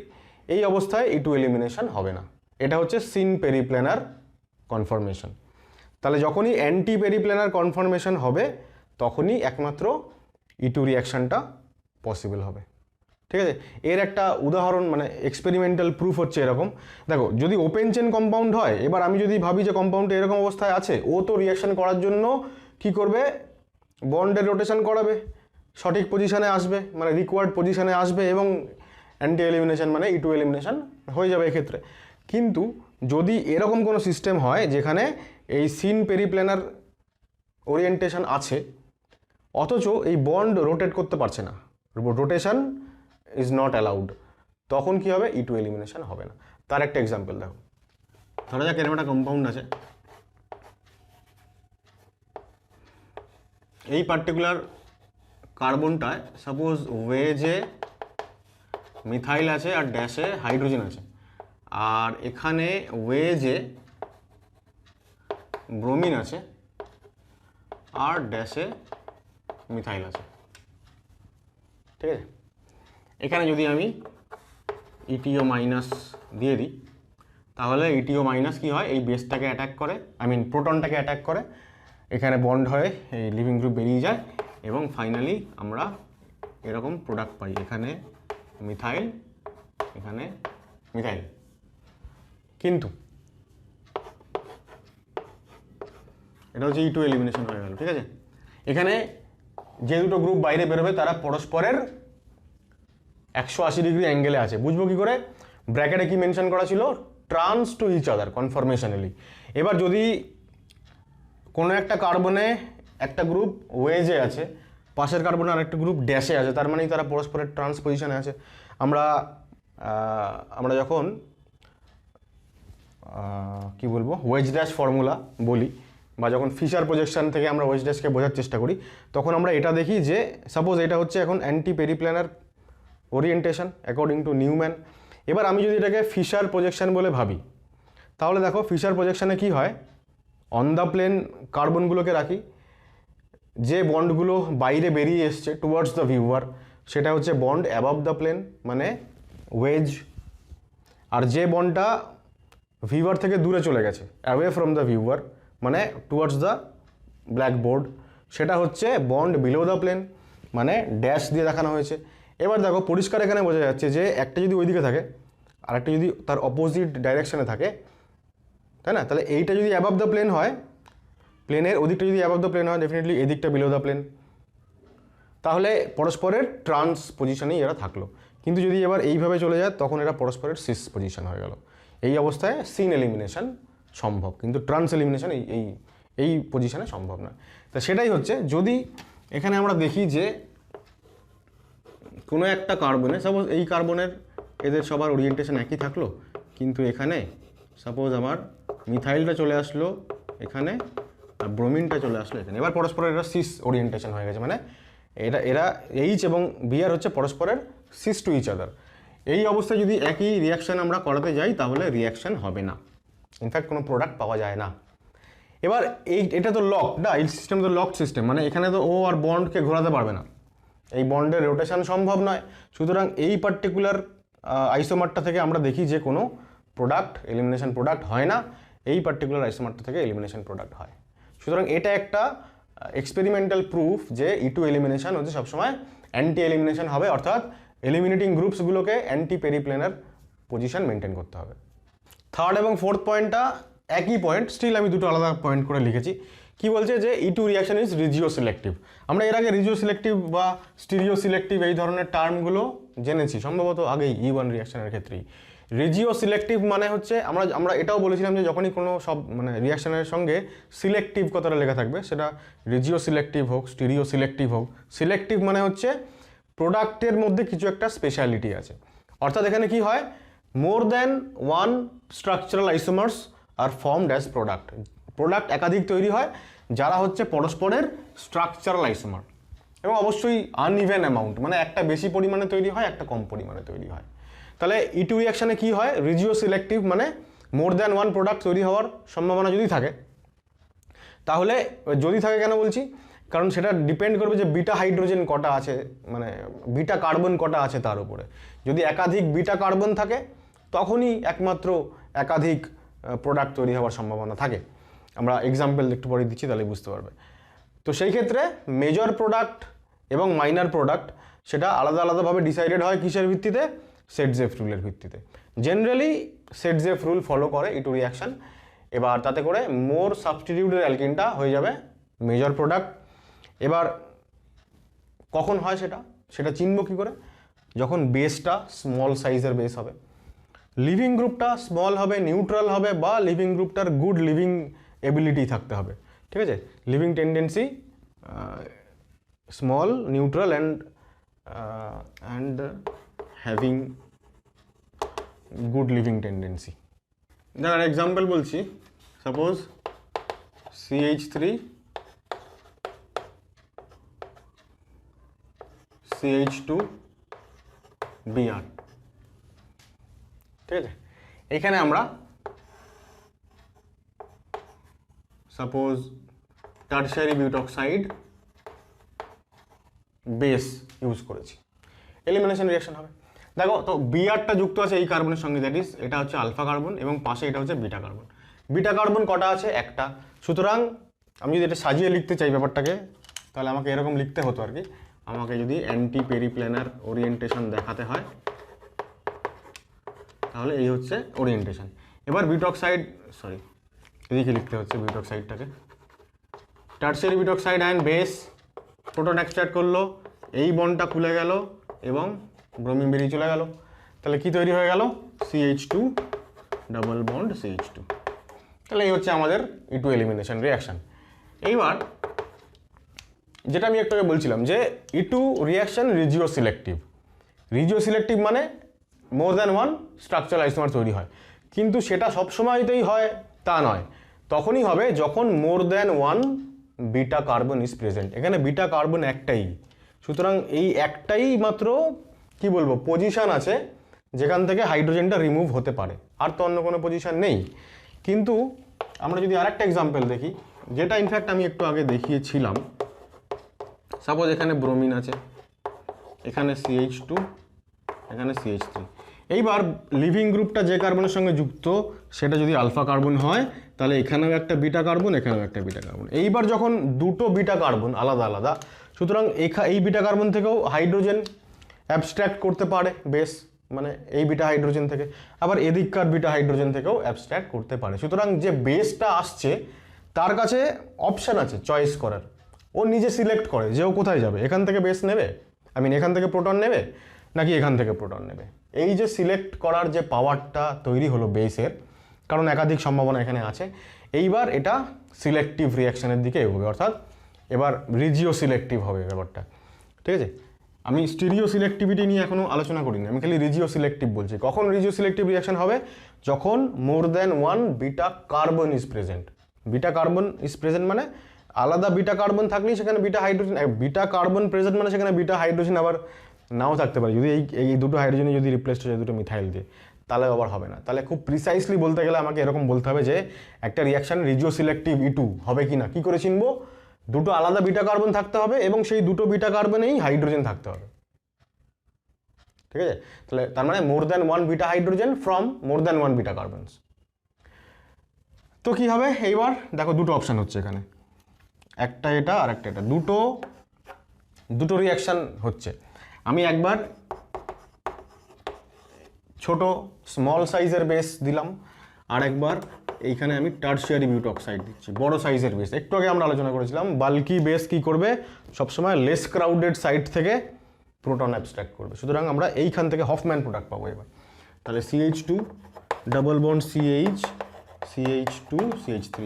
এই অবস্থায় E2 এলিমিনেশন হবে না। এটা হচ্ছে সিন পেরিপ্ল্যানার কনফরমেশন। তাহলে যখনই অ্যান্টি পেরিপ্ল্যানার কনফরমেশন হবে তখনই একমাত্র E2 রিয়াকশানটা পসিবল হবে। ঠিক আছে, এর একটা উদাহরণ মানে এক্সপেরিমেন্টাল প্রুফ হচ্ছে এরকম। দেখো যদি ওপেন চেন কম্পাউন্ড হয়, এবার আমি যদি ভাবি যে কম্পাউন্ডটা এরকম অবস্থায় আছে, ও তো রিয়াকশান করার জন্য কি করবে? বন্ডের রোটেশন করাবে, সঠিক পজিশনে আসবে, মানে রিকোয়ার্ড পজিশনে আসবে এবং অ্যান্টি এলিমিনেশন মানে E2 এলিমিনেশন হয়ে যাবে এক্ষেত্রে। কিন্তু যদি এরকম কোনো সিস্টেম হয় যেখানে এই সিন পেরিপ্ল্যানার ওরিয়েন্টেশন আছে অথচ এই বন্ড রোটেট করতে পারছে না, রোটেশন ইজ নট অ্যালাউড, তখন কি হবে? E2 এলিমিনেশন হবে না। তার একটা এক্সাম্পল দেখো, ধরা যাক এরকম একটা কম্পাউন্ড আছে, এই পার্টিকুলার কার্বনটায় সাপোজ ওয়েজে মিথাইল আছে আর ড্যাশে হাইড্রোজেন আছে, আর এখানে ওয়েজে ব্রোমিন আছে আর ড্যাশে মিথাইল আছে, ঠিক আছে। এখানে যদি আমি ইটিও মাইনাস দিয়ে দিই তাহলে ইটিও মাইনাস কী হয়, এই বেসটাকে অ্যাটাক করে, প্রোটনটাকে অ্যাটাক করে, এখানে বন্ড হয়ে এই লিভিং গ্রুপ বেরিয়ে যায় এবং ফাইনালি আমরা এরকম প্রোডাক্ট পাই, এখানে মিথাইল, এখানে মিথাইল। কিন্তু এটা হচ্ছে E2 এলিমিনেশন হয়ে গেল, ঠিক আছে। এখানে যে দুটো গ্রুপ বাইরে বেরোবে তারা পরস্পরের 180 ডিগ্রি অ্যাঙ্গেলে আছে। বুঝবো কি করে? ব্র্যাকেটে কি মেনশন করা ছিল, ট্রান্স টু ইচ আদার কনফরমেশনালি। এবার যদি কোনো একটা কার্বনে একটা গ্রুপ ওয়েজে আছে, পাশের কার্বনে আরেকটা গ্রুপ ড্যাশে আছে, তার মানে তারা পরস্পরের ট্রান্স পজিশনে আছে। আমরা যখন কি বলবো ওয়েজ ড্যাশ ফর্মুলা বলি বা যখন ফিশার প্রজেকশন থেকে আমরা ওয়েজ ড্যাশকে বোঝার চেষ্টা করি, তখন আমরা এটা দেখি যে সাপোজ এটা হচ্ছে এখন anti periplanar orientation according to Newman. এবার আমি যদি এটাকে ফিশার প্রজেকশন বলে ভাবি, তাহলে দেখো ফিশার প্রজেকশনে কি হয়, অন দ্য প্লেন কার্বনগুলোকে রাখি, যে বন্ডগুলো বাইরে বেরিয়ে এসছে টুয়ার্ডস দ্য ভিউয়ার সেটা হচ্ছে বন্ড অ্যাবভ দ্য প্লেন মানে ওয়েজ, আর যে বন্ডটা ভিউয়ার থেকে দূরে চলে গেছে অ্যাওয়ে ফ্রম দ্য ভিউয়ার মানে টুয়ার্ডস দ্য ব্ল্যাকবোর্ড সেটা হচ্ছে বন্ড বিলো দ্য প্লেন মানে ড্যাশ দিয়ে দেখানো হয়েছে। এবার দেখো পরিষ্কার এখানে বোঝা যাচ্ছে যে একটা যদি ওইদিকে থাকে আর একটা যদি তার অপোজিট ডাইরেকশনে থাকে, তাই না? তাহলে এইটা যদি অ্যাবভ দ্য প্লেন হয়, প্লেনের ওদিকটা যদি অ্যাবভ দ্য প্লেন হয়, ডেফিনেটলি এদিকটা বিলো দ্য প্লেন, তাহলে পরস্পরের ট্রান্স পজিশনেই এরা থাকলো। কিন্তু যদি এবার এইভাবে চলে যায় তখন এরা পরস্পরের সিস পজিশন হয়ে গেল। এই অবস্থায় সিন এলিমিনেশন সম্ভব, কিন্তু ট্রান্স এলিমিনেশন এই পজিশনে সম্ভব না। তা সেটাই হচ্ছে, যদি এখানে আমরা দেখি যে কোনো একটা কার্বনে, সাপোজ এই কার্বনের এদের সবার ওরিয়েন্টেশন একই থাকলো, কিন্তু এখানে সাপোজ আমার মিথাইলটা চলে আসলো এখানে আর ব্রোমিনটা চলে আসলো এখানে, এবার পরস্পরের এরা সিস ওরিয়েন্টেশন হয়ে গেছে, মানে এরা এইচ এবং বিআর হচ্ছে পরস্পরের সিস টু ইচ আদার। এই অবস্থায় যদি একই রিয়াকশান আমরা করাতে যাই তাহলে রিয়াকশান হবে না, ইনফ্যাক্ট কোনো প্রোডাক্ট পাওয়া যায় না। এবার এটা তো লক না, এই সিস্টেম তো লকড সিস্টেম, মানে এখানে তো ও আর বন্ডকে ঘোরাতে পারবে না, এই বন্ডের রোটেশন সম্ভব নয়। সুতরাং এই পার্টিকুলার আইসোমারটা থেকে আমরা দেখি যে কোনো প্রোডাক্ট এলিমিনেশন প্রোডাক্ট হয় না, এই পার্টিকুলার আইসোমারটা থেকে এলিমিনেশন প্রোডাক্ট হয়। সুতরাং এটা একটা এক্সপেরিমেন্টাল প্রুফ যে E2 এলিমিনেশন হচ্ছে সবসময় অ্যান্টি এলিমিনেশন হবে, অর্থাৎ এলিমিনেটিং গ্রুপসগুলোকে অ্যান্টি পেরিপ্লেনার পজিশন মেনটেন করতে হবে। থার্ড এবং ফোর্থ পয়েন্টটা একই পয়েন্ট, স্টিল আমি দুটো আলাদা পয়েন্ট করে লিখেছি। কি বলছে যে E2 রিয়াকশন ইজ রিজিও সিলেক্টিভ। আমরা এর আগে রিজিও সিলেক্টিভ বা স্টিরিও সিলেক্টিভ এই ধরনের টার্মগুলো জেনেছি, সম্ভবত আগেই E1 রিয়াকশনের ক্ষেত্রেই। রিজিও সিলেক্টিভ মানে হচ্ছে আমরা এটাও বলেছিলাম যে যখনই কোনো মানে রিয়াকশনের সঙ্গে সিলেক্টিভ কথাটা লেখা থাকবে, সেটা রিজিও সিলেক্টিভ হোক স্টিরিও সিলেক্টিভ হোক, সিলেক্টিভ মানে হচ্ছে প্রোডাক্টের মধ্যে কিছু একটা স্পেশালিটি আছে। অর্থাৎ এখানে কি হয়, more than one structural isomers are formed as product একাধিক তৈরি হয় যারা হচ্ছে পরস্পরের স্ট্রাকচারাল আইসোমার, এবং অবশ্যই আনইভেন অ্যামাউন্ট, মানে একটা বেশি পরিমাণে তৈরি হয় একটা কম পরিমাণে তৈরি হয়। তাহলে E2 রিয়াকশানে কি হয়, রিজিও সিলেক্টিভ মানে মোর দ্যান ওয়ান প্রোডাক্ট তৈরি হওয়ার সম্ভাবনা যদি থাকে, তাহলে যদি থাকে কেন বলছি, কারণ সেটা ডিপেন্ড করবে যে বিটা হাইড্রোজেন কটা আছে, মানে বিটা কার্বন কটা আছে তার উপরে। যদি একাধিক বিটা কার্বন থাকে তখনই একমাত্র একাধিক প্রোডাক্ট তৈরি হওয়ার সম্ভাবনা থাকে। আমরা এক্সাম্পল একটু পরে দিচ্ছি তাহলে বুঝতে পারবে। তো সেই ক্ষেত্রে মেজর প্রোডাক্ট এবং মাইনার প্রোডাক্ট সেটা আলাদা আলাদাভাবে ডিসাইডেড হয় কিসের ভিত্তিতে, সেটজেফ রুলের ভিত্তিতে। জেনারেলি সেটজেফ রুল ফলো করে E2 রিয়াকশন। এবার তাতে করে মোর সাবস্টিটিউটেড অ্যালকিনটা হয়ে যাবে মেজর প্রোডাক্ট। এবার কখন হয় সেটা চিনব কী করে, যখন বেসটা স্মল সাইজের বেস হবে, লিভিং গ্রুপটা স্মল হবে, নিউট্রাল হবে, বা লিভিং গ্রুপটার গুড লিভিং এবিলিটি থাকতে হবে, ঠিক আছে, living tendency small, neutral and having good living tendency. যার এক্সাম্পল বলছি, সাপোজ CH3 CH2 Br, ঠিক আছে। এখানে আমরা সাপোজ টারশারি বিউটক্সাইড বেস ইউজ করেছি, এলিমিনেশন রিয়াকশন হবে। দেখো তো বিআরটা যুক্ত আছে এই কার্বনের সঙ্গে, দ্যাট ইজ এটা হচ্ছে আলফা কার্বন এবং পাশে এটা হচ্ছে বিটা কার্বন। বিটা কার্বন কটা আছে? একটা। সুতরাং আমি যদি এটা সাজিয়ে লিখতে চাই ব্যাপারটাকে, তাহলে আমাকে এরকম লিখতে হতো আর কি। আমাকে যদি অ্যান্টি পেরিপ্ল্যানার ওরিয়েন্টেশন দেখাতে হয় তাহলে এই হচ্ছে ওরিয়েন্টেশন। এবার বিটক্সাইড, সরি এদিকে লিখতে হচ্ছে বিটক্সাইডটাকে, tertiary butoxide and base proton extract করলো, এই বন্ডটা খুলে গেল এবং ব্রোমিন বেরিয়ে চলে গেল। তাহলে কি তৈরি হয়ে গেল? CH2 double bond CH2। তাহলে এই হচ্ছে আমাদের E2 এলিমিনেশন রিয়াকশন। এইবার যেটা আমি একটু আগে বলছিলাম যে E2 রিয়াকশন রিজিও সিলেক্টিভ। রিজিও সিলেক্টিভ মানে মোর দ্যান ওয়ান স্ট্রাকচারাল আইসোমার তৈরি হয়, কিন্তু সেটা সবসময়তেই হয় তা নয়। তখনই হবে যখন মোর than one beta carbon is present. এখানে বিটা কার্বন একটাই, সুতরাং এই একটাই মাত্র কি বলবো পজিশন আছে যেখান থেকে হাইড্রোজেনটা রিমুভ হতে পারে, আর তো অন্য কোনো পজিশন নেই। কিন্তু আমরা যদি আরেকটা এক্সাম্পল দেখি, যেটা ইনফ্যাক্ট আমি একটু আগে দেখিয়েছিলাম, সাপোজ এখানে ব্রোমিন আছে, এখানে CH2, এখানে CH3। এইবার লিভিং গ্রুপটা যে কার্বনের সঙ্গে যুক্ত সেটা যদি আলফা কার্বন হয়, তাহলে এখানেও একটা বিটা কার্বন, এখানেও একটা বিটা কার্বন। এইবার যখন দুটো বিটা কার্বন আলাদা আলাদা, সুতরাং এই বিটা কার্বন থেকেও হাইড্রোজেন অ্যাবস্ট্র্যাক্ট করতে পারে বেস, মানে এই বিটা হাইড্রোজেন থেকে, আবার এদিককার বিটা হাইড্রোজেন থেকেও অ্যাবস্ট্র্যাক্ট করতে পারে। সুতরাং যে বেসটা আসছে তার কাছে অপশান আছে চয়েস করার, ও নিজে সিলেক্ট করে যে ও কোথায় যাবে, এখান থেকে বেস নেবে, এখান থেকে প্রোটন নেবে নাকি এখান থেকে প্রোটন নেবে। এই যে সিলেক্ট করার যে পাওয়ারটা তৈরি হলো বেসের, কারণ একাধিক সম্ভাবনা এখানে আছে, এইবার এটা সিলেক্টিভ রিয়াকশনের দিকে এগোবে, অর্থাৎ এবার রিজিও সিলেক্টিভ হবে ব্যাপারটা। ঠিক আছে, আমি স্টিরিও সিলেক্টিভিটি নিয়ে এখনও আলোচনা করিনি, আমি খালি রিজিও সিলেক্টিভ বলছি। কখন রিজিও সিলেক্টিভ রিয়াকশন হবে? যখন মোর than one beta carbon is present. Beta carbon is present মানে আলাদা বিটা কার্বন থাকলেই সেখানে beta hydrogen, beta carbon present মানে সেখানে বিটা হাইড্রোজেন আবার নাও থাকতে পারে। যদি এই দুটো হাইড্রোজেনে যদি রিপ্লেস হয়ে যায় দুটো মিথাইল দিয়ে, তাহলে আবার হবে না। তাহলে খুব প্রিসাইসলি বলতে গেলে আমাকে এরকম বলতে হবে যে একটা রিয়াকশন রিজিও সিলেক্টিভ E2 হবে কি না। কী করে চিনবো? দুটো আলাদা বিটা কার্বন থাকতে হবে এবং সেই দুটো বিটা কার্বনেই হাইড্রোজেন থাকতে হবে। ঠিক আছে, তাহলে তার মানে মোর than one beta hydrogen from more than one beta carbons. তো কি হবে? এইবার দেখো দুটো অপশান হচ্ছে এখানে, একটা এটা আর একটা এটা, দুটো রিয়াকশান হচ্ছে। আমি একবার ছোট স্মল সাইজের বেস দিলাম, আর একবার এইখানে আমি টারশিয়ারি বিউটক্সাইড দিচ্ছি, বড় সাইজের বেস। একটু আগে আমরা আলোচনা করেছিলাম বাল্কি বেস কি করবে, সবসময় লেস ক্রাউডেড সাইড থেকে প্রোটন অ্যাবস্ট্রাক্ট করবে। সুতরাং আমরা এইখান থেকে হফম্যান প্রোডাক্ট পাবো এবার। তাহলে CH2 double bond CH2 CH3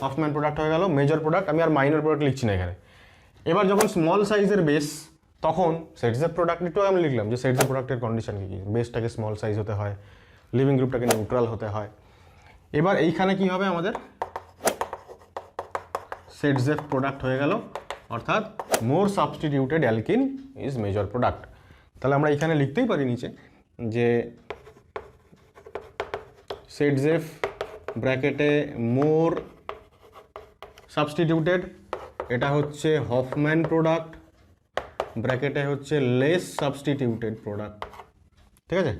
Hofmann product হয়ে গেল, মেজর প্রোডাক্ট। আমি আর মাইনর প্রোডাক্ট লিখছি না এখানে। এবার যখন স্মল সাইজের বেস, তখন সেটসের প্রোডাক্ট একটু আমি লিখলাম যে সেটসের প্রোডাক্টের কন্ডিশন কী কী, বেসটাকে স্মল সাইজ হতে হয়, লিভিং গ্রুপটাকে নিউট্রাল হতে হয়। এবার এইখানে কি হবে আমাদের সেটসের প্রোডাক্ট হয়ে গেল, অর্থাৎ more substituted alkene is major product. তাহলে আমরা এখানে লিখতেই পারি নিচে যে সেটসেফ ব্র্যাকেটে মোর সাবস্টিটিউটেড, এটা হচ্ছে হফম্যান প্রোডাক্ট, ব্র্যাকেটে হচ্ছে লেস সাবস্টিটিউটেড প্রোডাক্ট। ঠিক আছে,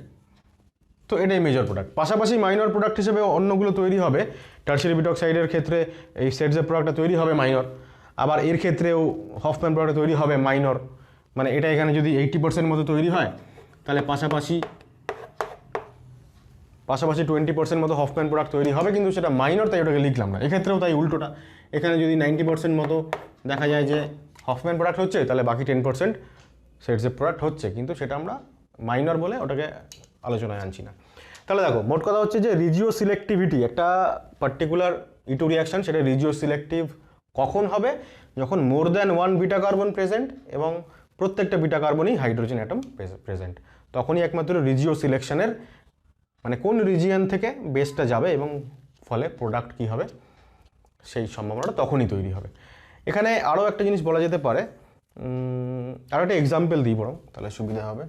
তো এটাই মেজর প্রোডাক্ট। পাশাপাশি মাইনর প্রোডাক্ট হিসেবে অন্যগুলো তৈরি হবে। টারশিয়ারি বিটক্সাইডের ক্ষেত্রে এই সেটসের প্রোডাক্টটা তৈরি হবে মাইনর, আবার এর ক্ষেত্রেও হফম্যান প্রোডাক্ট তৈরি হবে মাইনর। মানে এটা এখানে যদি 80% মতো তৈরি হয়, তাহলে পাশাপাশি 20% মতো হফম্যান প্রোডাক্ট তৈরি হবে, কিন্তু সেটা মাইনর, তাই ওটাকে লিখলাম না। এক্ষেত্রেও তাই উল্টোটা, এখানে যদি 90% মতো দেখা যায় যে হফম্যান প্রোডাক্ট হচ্ছে, তাহলে বাকি 10% সেটসের প্রোডাক্ট হচ্ছে, কিন্তু সেটা আমরা মাইনর বলে ওটাকে আলোচনায় আনছি না। তাহলে দেখো মোট কথা হচ্ছে যে রিজিও সিলেক্টিভিটি একটা পার্টিকুলার E2 রিয়াকশন, সেটা রিজিও সিলেক্টিভ কখন হবে? যখন মোর than one beta carbon present এবং প্রত্যেকটা বিটা কার্বনই হাইড্রোজেন অ্যাটম প্রেজেন্ট, তখনই একমাত্র রিজিও সিলেকশনের মানে কোন রিজিয়ন থেকে বেসটা যাবে এবং ফলে প্রোডাক্ট কী হবে সেই সম্ভাবনাটা তখনই তৈরি হবে। এখানে আরও একটা জিনিস বলা যেতে পারে, আরও একটা এক্সাম্পল দিই বরং, তাহলে সুবিধা হবে।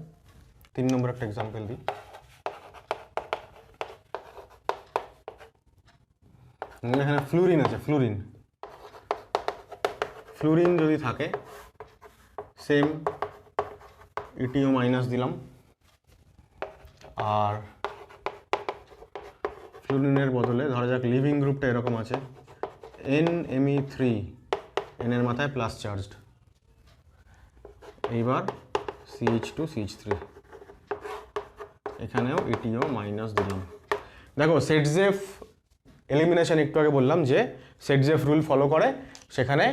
3 নম্বর একটা এক্সাম্পল দিই। এখানে ফ্লুরিন আছে, ফ্লুরিন যদি থাকে সেম ইটিও মাইনাস দিলাম, আর ফ্লুরিনের বদলে ধরা যাক লিভিং গ্রুপটা এরকম আছে NMe3, এন এর মাথায় প্লাস চার্জড, এইবার CH2 CH3, এখানেও ইটিও মাইনাস দিলাম। দেখো সেটজেফ এলিমিনেশন একটু আগে বললাম যে সেটজেফ রুল ফলো করে, সেখানে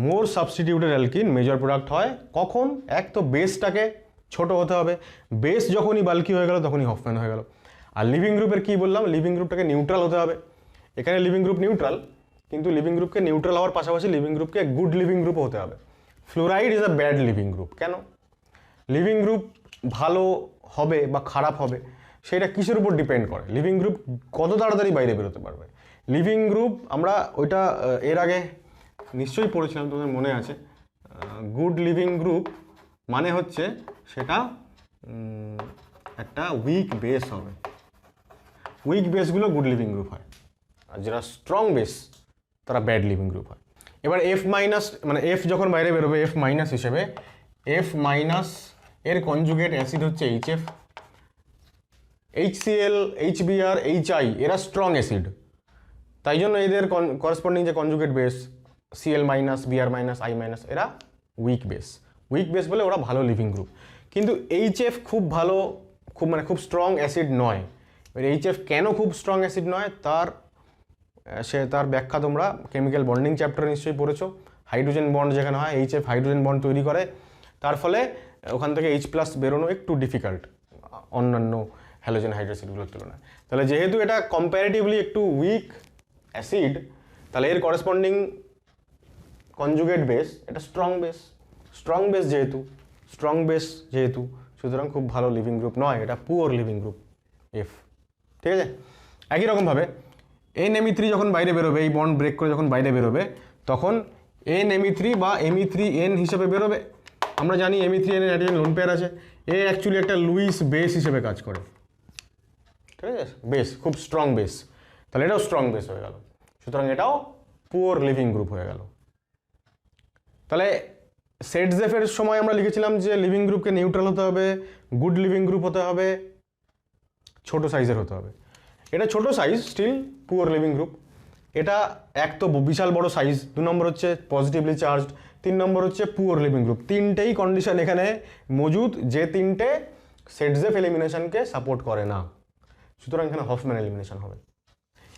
মোর সাবস্টিটিউটেড অ্যালকিন মেজর প্রোডাক্ট হয় কখন, এক তো বেসটাকে ছোট হতে হবে, বেস যখনই বাল্কি হয়ে গেল তখনই হফম্যান হয়ে গেল। আর লিভিং গ্রুপের কি বললাম, লিভিং গ্রুপটাকে নিউট্রাল হতে হবে, এখানে লিভিং গ্রুপ নিউট্রাল, কিন্তু লিভিং গ্রুপকে নিউট্রাল হওয়ার পাশাপাশি লিভিং গ্রুপকে গুড লিভিং গ্রুপ হতে হবে। Fluoride is a bad living group. কেন লিভিং গ্রুপ ভালো হবে বা খারাপ হবে সেটা কিসের উপর ডিপেন্ড করে, লিভিং গ্রুপ কত তাড়াতাড়ি বাইরে বেরোতে পারবে। লিভিং গ্রুপ আমরা ওইটা এর আগে নিশ্চয়ই পড়েছিলাম, তোমাদের মনে আছে। গুড লিভিং গ্রুপ মানে হচ্ছে সেটা একটা উইক বেস হবে, উইক বেসগুলো গুড লিভিং গ্রুপ হয়, আর যারা স্ট্রং বেস তারা ব্যাড লিভিং গ্রুপ হয়। এবার F মাইনাস মানে F যখন বাইরে বেরোবে F মাইনাস হিসেবে, F মাইনাস এর কনজুগেট অ্যাসিড হচ্ছে HF, HCl, HBr, HI এরা স্ট্রং অ্যাসিড, তাই জন্য এদের করেসপন্ডিং যে conjugate base Cl minus, Br minus, I minus এরা উইক বেস। উইক বেস বলে ওরা ভালো লিভিং গ্রুপ, কিন্তু HF খুব ভালো, খুব স্ট্রং অ্যাসিড নয়। HF কেন খুব স্ট্রং অ্যাসিড নয় তার ব্যাখ্যা তোমরা কেমিক্যাল বন্ডিং চ্যাপ্টারে নিশ্চয়ই পড়েছো। হাইড্রোজেন বন্ড যেখানে হয় HF হাইড্রোজেন বন্ড তৈরি করে, তার ফলে ওখান থেকে H+ বেরোনো একটু ডিফিকাল্ট অন্যান্য হ্যালোজেন হাইড্রোসিডগুলোর তুলনায়। তাহলে যেহেতু এটা কম্প্যারেটিভলি একটু উইক অ্যাসিড, তাহলে এর করেসপন্ডিং কনজুগেট বেস এটা স্ট্রং বেস। স্ট্রং বেস যেহেতু সুতরাং খুব ভালো লিভিং গ্রুপ নয়, এটা পুয়ার লিভিং গ্রুপ F। ঠিক আছে, একই রকমভাবে NMe3 যখন বাইরে বেরোবে, এই বন্ড ব্রেক করে যখন বাইরে বেরোবে, তখন NMe3 বা Me3N হিসেবে বেরোবে। আমরা জানি Me3N এর নাইট্রোজেন লোন পেয়ার আছে, এ অ্যাকচুয়ালি একটা লুইস বেস হিসেবে কাজ করে। ঠিক আছে, বেস খুব স্ট্রং বেস, তাহলে এটাও স্ট্রং বেস হয়ে গেল, সুতরাং এটাও পুয়ার লিভিং গ্রুপ হয়ে গেল। তাহলে সেটজেফের সময় আমরা লিখেছিলাম যে লিভিং গ্রুপকে নিউট্রাল হতে হবে, গুড লিভিং গ্রুপ হতে হবে, ছোট সাইজের হতে হবে। এটা ছোট size, still poor leaving group. এটা এক তো বিশাল বড় সাইজ, 2 নম্বর হচ্ছে পজিটিভলি চার্জড, 3 নম্বর হচ্ছে পুয়ার লিভিং গ্রুপ। তিনটেই কন্ডিশন এখানে মজুদ, যে তিনটে সেটজেফ এলিমিনেশনকে সাপোর্ট করে না, সুতরাং এখানে হফম্যান এলিমিনেশন হবে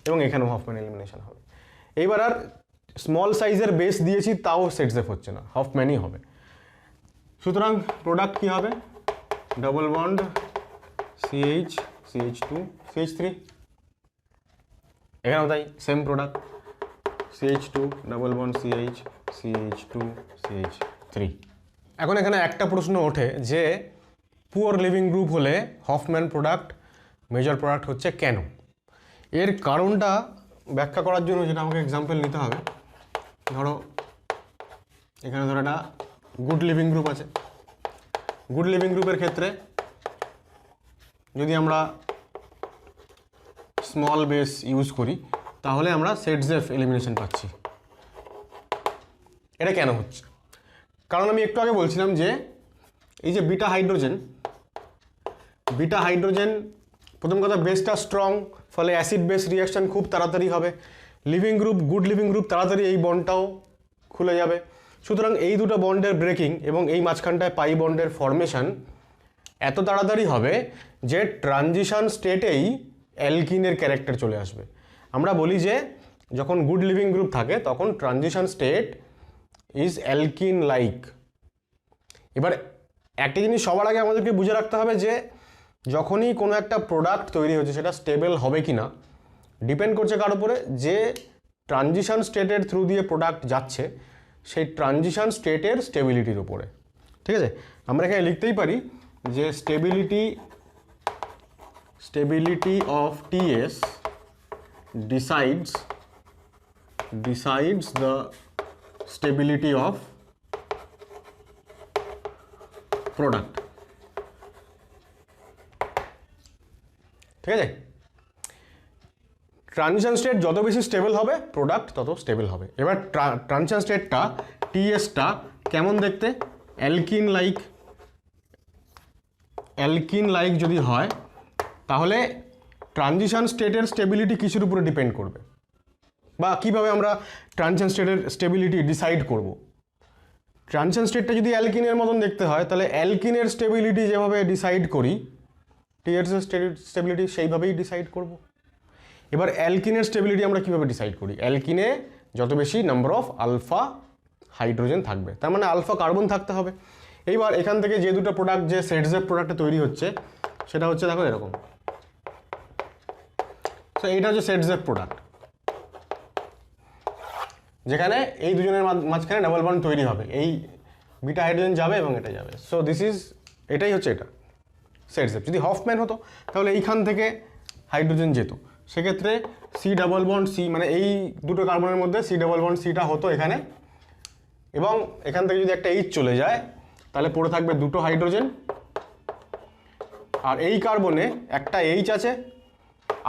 এবং এখানেও হফম্যান এলিমিনেশন হবে। এইবার আর স্মল সাইজের বেস দিয়েছি তাও সেটজেফ হচ্ছে না, হফম্যানই হবে। সুতরাং প্রোডাক্ট কি হবে, double bond CH, CH2, CH3, এখানেও তাই same product CH2 double bond CH, CH2, CH3। এখন এখানে একটা প্রশ্ন ওঠে যে পুয়ার লিভিং গ্রুপ হলে হফম্যান প্রোডাক্ট মেজর প্রোডাক্ট হচ্ছে কেন। এর কারণটা ব্যাখ্যা করার জন্য যেটা আমাকে এক্সাম্পল নিতে হবে, ধরো এখানে ধরো একটা গুড লিভিং গ্রুপ আছে। গুড লিভিং গ্রুপের ক্ষেত্রে যদি আমরা স্মল বেস ইউজ করি তাহলে আমরা সেটজেফ এলিমিনেশন পাচ্ছি। এটা কেন হচ্ছে, কারণ আমি একটু আগে বলছিলাম যে এই যে বিটা হাইড্রোজেন প্রথম কথা বেসটা স্ট্রং, ফলে অ্যাসিড বেস রিয়াকশন খুব তাড়াতাড়ি হবে। Living group, good living group তাড়াতাড়ি এই বন্ডটাও খুলে যাবে। সুতরাং এই দুটো বন্ডের ব্রেকিং এবং এই মাঝখানটায় পাই বন্ডের ফর্মেশন এত তাড়াতাড়ি হবে যে ট্রানজিশন স্টেটেই অ্যালকিনের ক্যারেক্টার চলে আসবে। আমরা বলি যে যখন গুড লিভিং গ্রুপ থাকে তখন transition state is alkyne like. এবার একটা জিনিস সবার আগে আমাদেরকে বুঝে রাখতে হবে যে যখনই কোনো একটা প্রোডাক্ট তৈরি হচ্ছে সেটা স্টেবল হবে কি না ডিপেন্ড করছে কার উপরে, যে ট্রানজিশন স্টেটের থ্রু দিয়ে প্রোডাক্ট যাচ্ছে সেই ট্রানজিশন স্টেটের স্টেবিলিটির উপরে। ঠিক আছে, আমরা এখানে লিখতেই পারি যে stability of TS decides the stability of product। ঠিক আছে, ট্রানজিশন স্টেট যত বেশি স্টেবল হবে প্রোডাক্ট তত স্টেবল হবে। এবার ট্রানজিশন স্টেটটা TSটা কেমন দেখতে, অ্যালকিন লাইক যদি হয় তাহলে ট্রানজিশন স্টেটের স্টেবিলিটি কিসের উপরে ডিপেন্ড করবে, বা কিভাবে আমরা ট্রানজিশন স্টেটের স্টেবিলিটি ডিসাইড করব। ট্রানজিশন স্টেটটা যদি অ্যালকিনের মতন দেখতে হয় তাহলে অ্যালকিনের স্টেবিলিটি যেভাবে ডিসাইড করি টিএসের স্টেবিলিটি সেইভাবেই ডিসাইড করব। এবার অ্যালকিনের স্টেবিলিটি আমরা কিভাবে ডিসাইড করি, অ্যালকিনে যত বেশি নাম্বার অফ আলফা হাইড্রোজেন থাকবে, তার মানে আলফা কার্বন থাকতে হবে। এইবার এখান থেকে যে দুটো প্রোডাক্ট, যে সেটজেপ প্রোডাক্টটা তৈরি হচ্ছে সেটা হচ্ছে দেখো এরকম। তো এইটা হচ্ছে সেটজেপ প্রোডাক্ট, যেখানে এই দুজনের মাঝখানে ডাবল বন্ড তৈরি হবে, এই বিটা হাইড্রোজেন যাবে এবং এটা যাবে। সো এটাই হচ্ছে এটা সেটজেপ। যদি হফম্যান হতো তাহলে এইখান থেকে হাইড্রোজেন যেত, সেক্ষেত্রে সি ডাবল বন্ড সি, মানে এই দুটো কার্বনের মধ্যে সি ডাবল বন্ড সিটা হতো এখানে, এবং এখান থেকে যদি একটা এইচ চলে যায় তাহলে পড়ে থাকবে দুটো হাইড্রোজেন, আর এই কার্বনে একটা এইচ আছে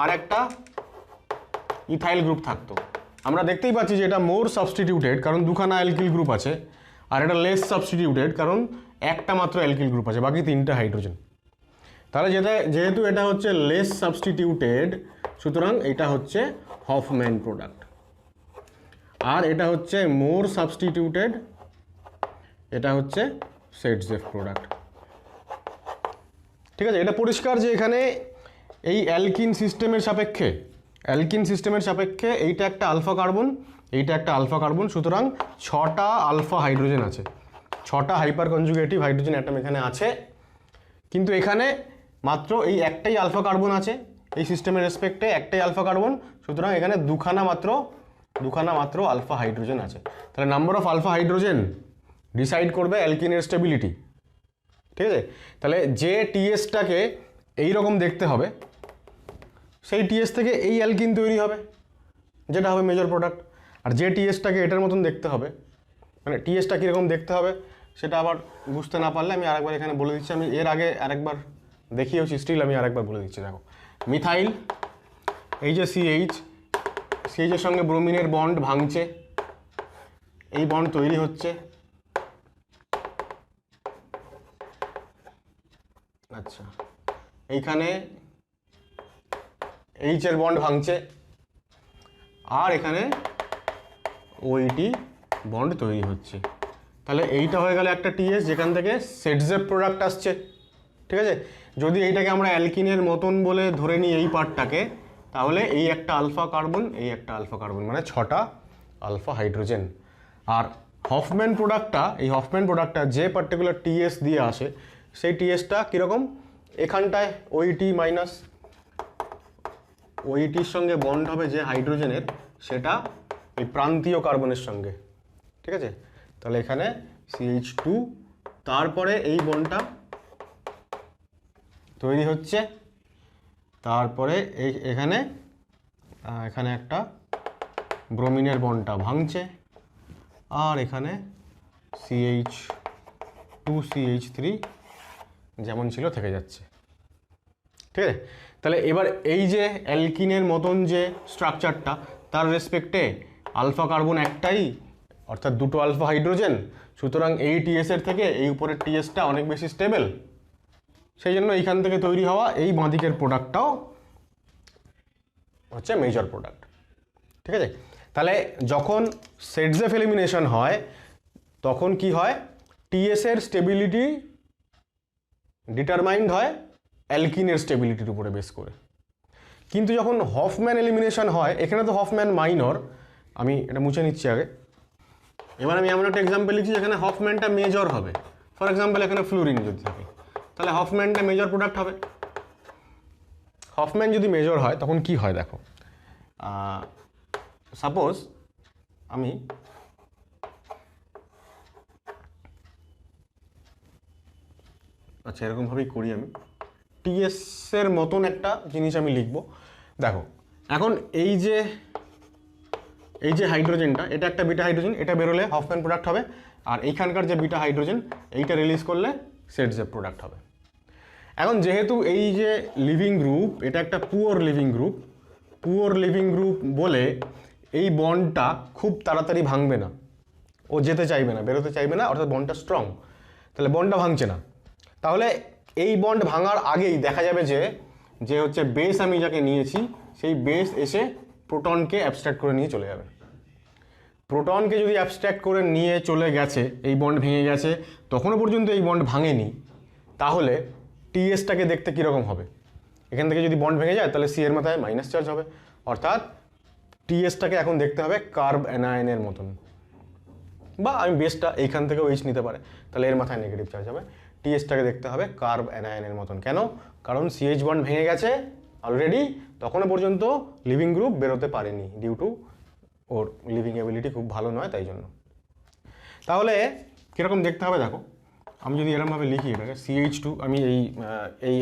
আর একটা ইথাইল গ্রুপ থাকতো। আমরা দেখতেই পাচ্ছি যে এটা মোর সাবস্টিটিউটেড কারণ দুখানা অ্যালকিল গ্রুপ আছে, আর এটা লেস সাবস্টিটিউটেড কারণ একটা মাত্র অ্যালকিল গ্রুপ আছে, বাকি তিনটা হাইড্রোজেন। তাহলে যেহেতু এটা হচ্ছে লেস সাবস্টিটিউটেড, সুতরাং এটা হচ্ছে হফম্যান প্রোডাক্ট। আর এটা হচ্ছে মোর সাবস্টিটিউটেড, এটা হচ্ছে সেটজেপ প্রোডাক্ট। ঠিক আছে, এটা পরিষ্কার যে এখানে এই অ্যালকিন সিস্টেমের সাপেক্ষে এইটা একটা আলফা কার্বন, এইটা একটা আলফা কার্বন, সুতরাং 6টা আলফা হাইড্রোজেন আছে, 6টা হাইপার কনজুগেটিভ হাইড্রোজেন অ্যাটম এখানে আছে। কিন্তু এখানে মাত্র এই একটাই আলফা কার্বন আছে, এই সিস্টেমের রেসপেক্টে একটাই আলফা কার্বন, সুতরাং এখানে দুখানা মাত্র আলফা হাইড্রোজেন আছে। তাহলে number of alpha hydrogen decide করবে অ্যালকিনের স্টেবিলিটি। ঠিক আছে, তাহলে যে টিএসটাকে এইরকম দেখতে হবে সেই টিএস থেকে এই অ্যালকিন তৈরি হবে, যেটা হবে মেজর প্রোডাক্ট। আর যে টিএসটাকে এটার মতন দেখতে হবে, মানে টিএসটা কীরকম দেখতে হবে সেটা আবার বুঝতে না পারলে আমি আরেকবার এখানে বলে দিচ্ছি। আমি এর আগে আরেকবার দেখিয়েছি, স্টিল আমি আরেকবার বলে দিচ্ছি। দেখো মিথাইল, এই যে সিএইচের সঙ্গে ব্রোমিনের বন্ড ভাঙছে, এই বন্ড তৈরি হচ্ছে। আচ্ছা, এইখানে এইচের বন্ড ভাঙছে, আর এখানে ওইটি বন্ড তৈরি হচ্ছে। তাহলে এইটা হয়ে গেল একটা টিএস যেখান থেকে সেটজেপ প্রোডাক্ট আসছে। ঠিক আছে, যদি এইটাকে আমরা অ্যালকিনের মতন বলে ধরে নিই এই পার্টটাকে, তাহলে এই একটা আলফা কার্বন, এই একটা আলফা কার্বন, মানে 6টা আলফা হাইড্রোজেন। আর হফম্যান প্রোডাক্টটা যে পার্টিকুলার টিএস দিয়ে আসে সেই টিএসটা কীরকম, এখানটায় ওইটির সঙ্গে বন্ড হবে যে হাইড্রোজেনের, সেটা এই প্রান্তীয় কার্বনের সঙ্গে। ঠিক আছে, তাহলে এখানে CH2, তারপরে এই বন্ডটা তৈরি হচ্ছে, তারপরে এখানে একটা ব্রোমিনের বন্ডটা ভাঙছে, আর এখানে CH2CH3 যেমন ছিল থেকে যাচ্ছে। ঠিক আছে, তাহলে এবার এই যে অ্যালকিনের মতন যে স্ট্রাকচারটা, তার রেসপেক্টে আলফা কার্বন একটাই, অর্থাৎ দুটো আলফা হাইড্রোজেন, সুতরাং এই টিএসের থেকে এই উপরের টিএসটা অনেক বেশি স্টেবল, সেই জন্য এইখান থেকে তৈরি হওয়া এই বাঁদিকের প্রোডাক্টটাও হচ্ছে মেজর প্রোডাক্ট। ঠিক আছে, তাহলে যখন সেটজেপ এলিমিনেশন হয় তখন কি হয়, টিএসের স্টেবিলিটি ডিটারমাইন্ড হয় অ্যালকিনের স্টেবিলিটির উপরে বেস করে। কিন্তু যখন হফম্যান এলিমিনেশন হয়, এখানে তো হফম্যান মাইনর, আমি এটা মুছে নিচ্ছি আগে। এবার আমি এমন একটা এক্সাম্পল লিখছি যেখানে হফম্যানটা মেজর হবে। ফর এক্সাম্পল এখানে ফ্লুরিন যদি থাকে, তাহলে হফম্যানটা মেজর প্রোডাক্ট হবে। হফম্যান যদি মেজর হয় তখন কি হয় দেখো, সাপোজ আমি আচ্ছা এরকমভাবেই করি, আমি টিএসের মতন একটা জিনিস আমি লিখব। দেখো এখন এই যে হাইড্রোজেনটা, এটা একটা বিটা হাইড্রোজেন, এটা বেরোলে হফম্যান প্রোডাক্ট হবে, আর এইখানকার যে বিটা হাইড্রোজেন এইটা রিলিজ করলে সেটজেপ প্রোডাক্ট হবে। এখন যেহেতু এই যে লিভিং গ্রুপ, এটা একটা পুওর লিভিং গ্রুপ বলে এই বন্ডটা খুব তাড়াতাড়ি ভাঙবে না, ও যেতে চাইবে না, বেরোতে চাইবে না, অর্থাৎ বন্ডটা স্ট্রং। তাহলে বন্ডটা ভাঙছে না। তাহলে এই বন্ড ভাঙার আগেই দেখা যাবে যে হচ্ছে বেস আমি যাকে নিয়েছি সেই বেস এসে প্রোটনকে অ্যাবস্ট্রাক্ট করে নিয়ে চলে যাবে। প্রোটনকে যদি অ্যাবস্ট্রাক্ট করে নিয়ে চলে গেছে, এই বন্ড ভেঙে গেছে, তখনও পর্যন্ত এই বন্ড ভাঙেনি, তাহলে টিএসটাকে দেখতে কীরকম হবে? এখান থেকে যদি বন্ড ভেঙে যায় তাহলে সি এর মাথায় মাইনাস চার্জ হবে, অর্থাৎ টিএসটাকে এখন দেখতে হবে কার্ব অ্যানায়নের মতন, বা আমি বেসটা এইখান থেকেও এইচ নিতে পারে, তাহলে এর মাথায় নেগেটিভ চার্জ হবে। টিএসটাকে দেখতে হবে কার্ব অ্যানায়নের মতন। কেন? কারণ সিএইচ বন্ড ভেঙে গেছে অলরেডি, তখনও পর্যন্ত লিভিং গ্রুপ বেরোতে পারেনি, ডিউ টু ওর লিভিং এবিলিটি খুব ভালো নয়, তাই জন্য। তাহলে কীরকম দেখতে হবে দেখো, আমি যদি এরকমভাবে লিখি এটাকে CH2, আমি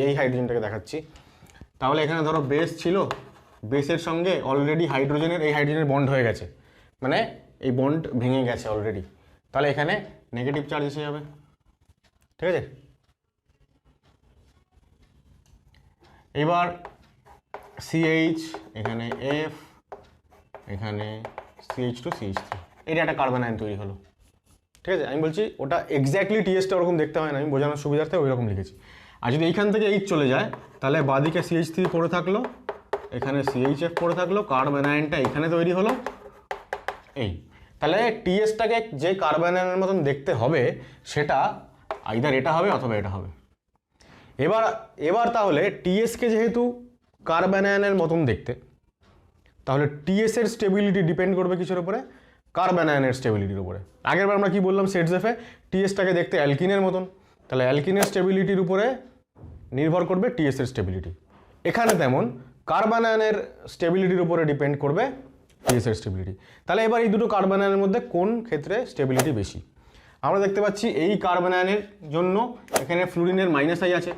এই হাইড্রোজেনটাকে দেখাচ্ছি। তাহলে এখানে ধরো বেস ছিল, বেসের সঙ্গে অলরেডি এই হাইড্রোজেনের বন্ড হয়ে গেছে, মানে এই বন্ড ভেঙে গেছে অলরেডি, তাহলে এখানে নেগেটিভ চার্জ এসে যাবে, ঠিক আছে? এবার CH, এখানে F, এখানে CH2 CH3, এটা একটা কার্বন আয়ন তৈরি হলো, ঠিক আছে? আমি বলছি ওটা এক্স্যাক্টলি টিএসটা ওরকম দেখতে হয় না, আমি বোঝানোর সুবিধার্থে ওই রকম লিখেছি। আর যদি এইখান থেকে এইচ চলে যায় তাহলে বাদিকে CH3 পড়ে থাকলো, এখানে CHF পড়ে থাকলো, কার্বন আয়নটা এখানে তৈরি হলো, এই। তাহলে টিএসটাকে যে কার্বন আয়নের মতন দেখতে হবে সেটা আইদার এটা হবে অথবা এটা হবে। এবার তাহলে টিএসকে যেহেতু কার্বন আয়নের মতন দেখতে, তাহলে টিএস এর স্টেবিলিটি ডিপেন্ড করবে কিসের উপরে? কার্বন আয়নের স্টেবিলিটির উপরে। আগেরবার আমরা কি বললাম সেটজেফে, টিএসটাকে দেখতে অ্যালকিনের মতন, তাহলে অ্যালকিনের স্টেবিলিটির উপরে নির্ভর করবে টিএস এর স্টেবিলিটি। এখানে তেমন কার্বন আয়নের স্টেবিলিটির উপরে ডিপেন্ড করবে টিএস এর স্টেবিলিটি। তাহলে এবার এই দুটো কার্বন আয়নের মধ্যে কোন ক্ষেত্রে স্টেবিলিটি বেশি? আমরা দেখতে পাচ্ছি এই কার্বন আয়নের জন্য এখানে ফ্লুরিনের মাইনাস আই আছে,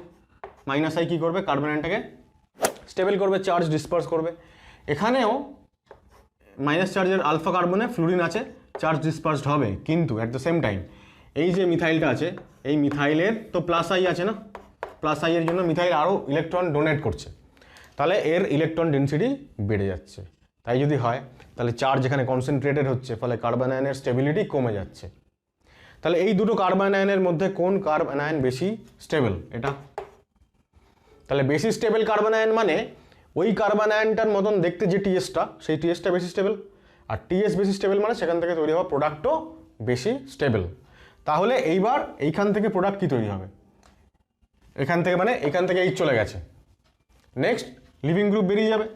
মাইনাস আই কী করবে? কার্বন আয়নটাকে স্টেবল করবে, চার্জ ডিসপার্স করবে। এখানেও মাইনাস চার্জের আলফা কার্বনে ফ্লুরিন আছে, চার্জ ডিসপার্সড হবে, কিন্তু অ্যাট দ্য সেম টাইম এই যে মিথাইলটা আছে, এই মিথাইলের তো প্লাস আই আছে না, প্লাস আই এর জন্য মিথাইল আরও ইলেকট্রন ডোনেট করছে, তাহলে এর ইলেকট্রন ডেন্সিটি বেড়ে যাচ্ছে। তাই যদি হয় তাহলে চার্জ এখানে কনসেন্ট্রেটেড হচ্ছে, ফলে কার্বন আয়নের স্টেবিলিটি কমে যাচ্ছে। তাহলে এই দুটো কার্বন আয়নের মধ্যে কোন কার্বন আয়ন বেশি স্টেবল? এটা। তাহলে বেশি স্টেবল কার্বন আয়ন মানে ওই কার্বন আয়নটার মতন দেখতে যে টিএসটা, সেই টিএসটা বেশি স্টেবল, আর টিএস বেশি স্টেবল মানে সেখান থেকে তৈরি হওয়া প্রোডাক্টও বেশি স্টেবল। তাহলে এইবার এইখান থেকে প্রোডাক্ট কী তৈরি হবে? এখান থেকে মানে এখান থেকে এই চলে গেছে, নেক্সট লিভিং গ্রুপ বেরিয়ে যাবে।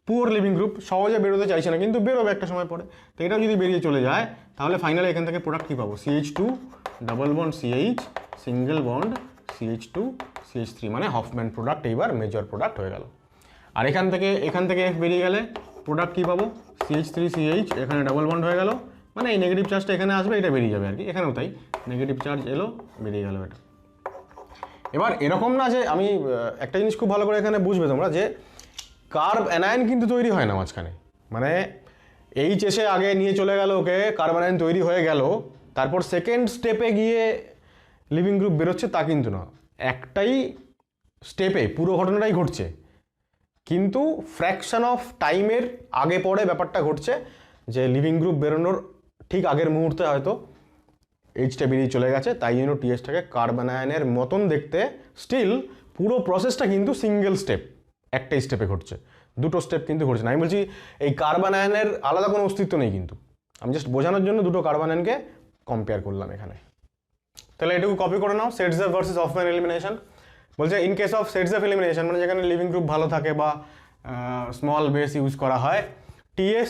পুয়ার লিভিং গ্রুপ সহজে বেরোতে চাইছে না, কিন্তু বেরোবে একটা সময় পরে। তো এটাও যদি বেরিয়ে চলে যায় তাহলে ফাইনালি এখান থেকে প্রোডাক্ট কী পাবো? CH2 double bond CH, single bond CH2 CH3, মানে হফম্যান প্রোডাক্ট এইবার মেজর প্রোডাক্ট হয়ে গেল। আর এখান থেকে F বেরিয়ে গেলে প্রোডাক্ট কী পাবো? CH3 CH, এখানে ডাবল বন্ড হয়ে গেল, মানে এই নেগেটিভ চার্জটা এখানে আসবে, এটা বেরিয়ে যাবে আর কি। এখানেও তাই, নেগেটিভ চার্জ এলো, বেরিয়ে গেল এটা। এবার এরকম না যে আমি একটা জিনিস খুব ভালো করে এখানে বুঝবে তোমরা, যে কার্ব অ্যানায়ন কিন্তু তৈরি হয় না মাঝখানে, মানে এইচ এসে আগে নিয়ে চলে গেল ওকে, কার্বন আয়ন তৈরি হয়ে গেল, তারপর সেকেন্ড স্টেপে গিয়ে লিভিং গ্রুপ বেরোচ্ছে তা কিন্তু না, একটাই স্টেপে পুরো ঘটনাটাই ঘটছে, কিন্তু ফ্র্যাকশন অফ টাইমের আগে পরে ব্যাপারটা ঘটছে, যে লিভিং গ্রুপ বেরোনোর ঠিক আগের মুহূর্তে হয়তো এইচটা বেরিয়ে চলে গেছে, তাই জন্য টিএসটাকে কার্বন আয়নের মতন দেখতে। স্টিল পুরো প্রসেসটা কিন্তু সিঙ্গেল স্টেপ, একটাই স্টেপে ঘটছে, দুটো স্টেপ কিন্তু ঘটছে না। আমি বলছি এই কার্বন আয়নের আলাদা কোনো অস্তিত্ব নেই, কিন্তু আমি জাস্ট বোঝানোর জন্য দুটো কার্বন আয়নকে কম্পেয়ার করলাম এখানে। তাহলে এটুকু কপি করে নাও, সেটজেফ ভার্সেস হফম্যান এলিমিনেশন। বলছে ইন কেস অফ সেটজেফ এলিমিনেশন, মানে যেখানে লিভিং গ্রুপ ভালো থাকে বা স্মল বেস ইউজ করা হয়, টিএস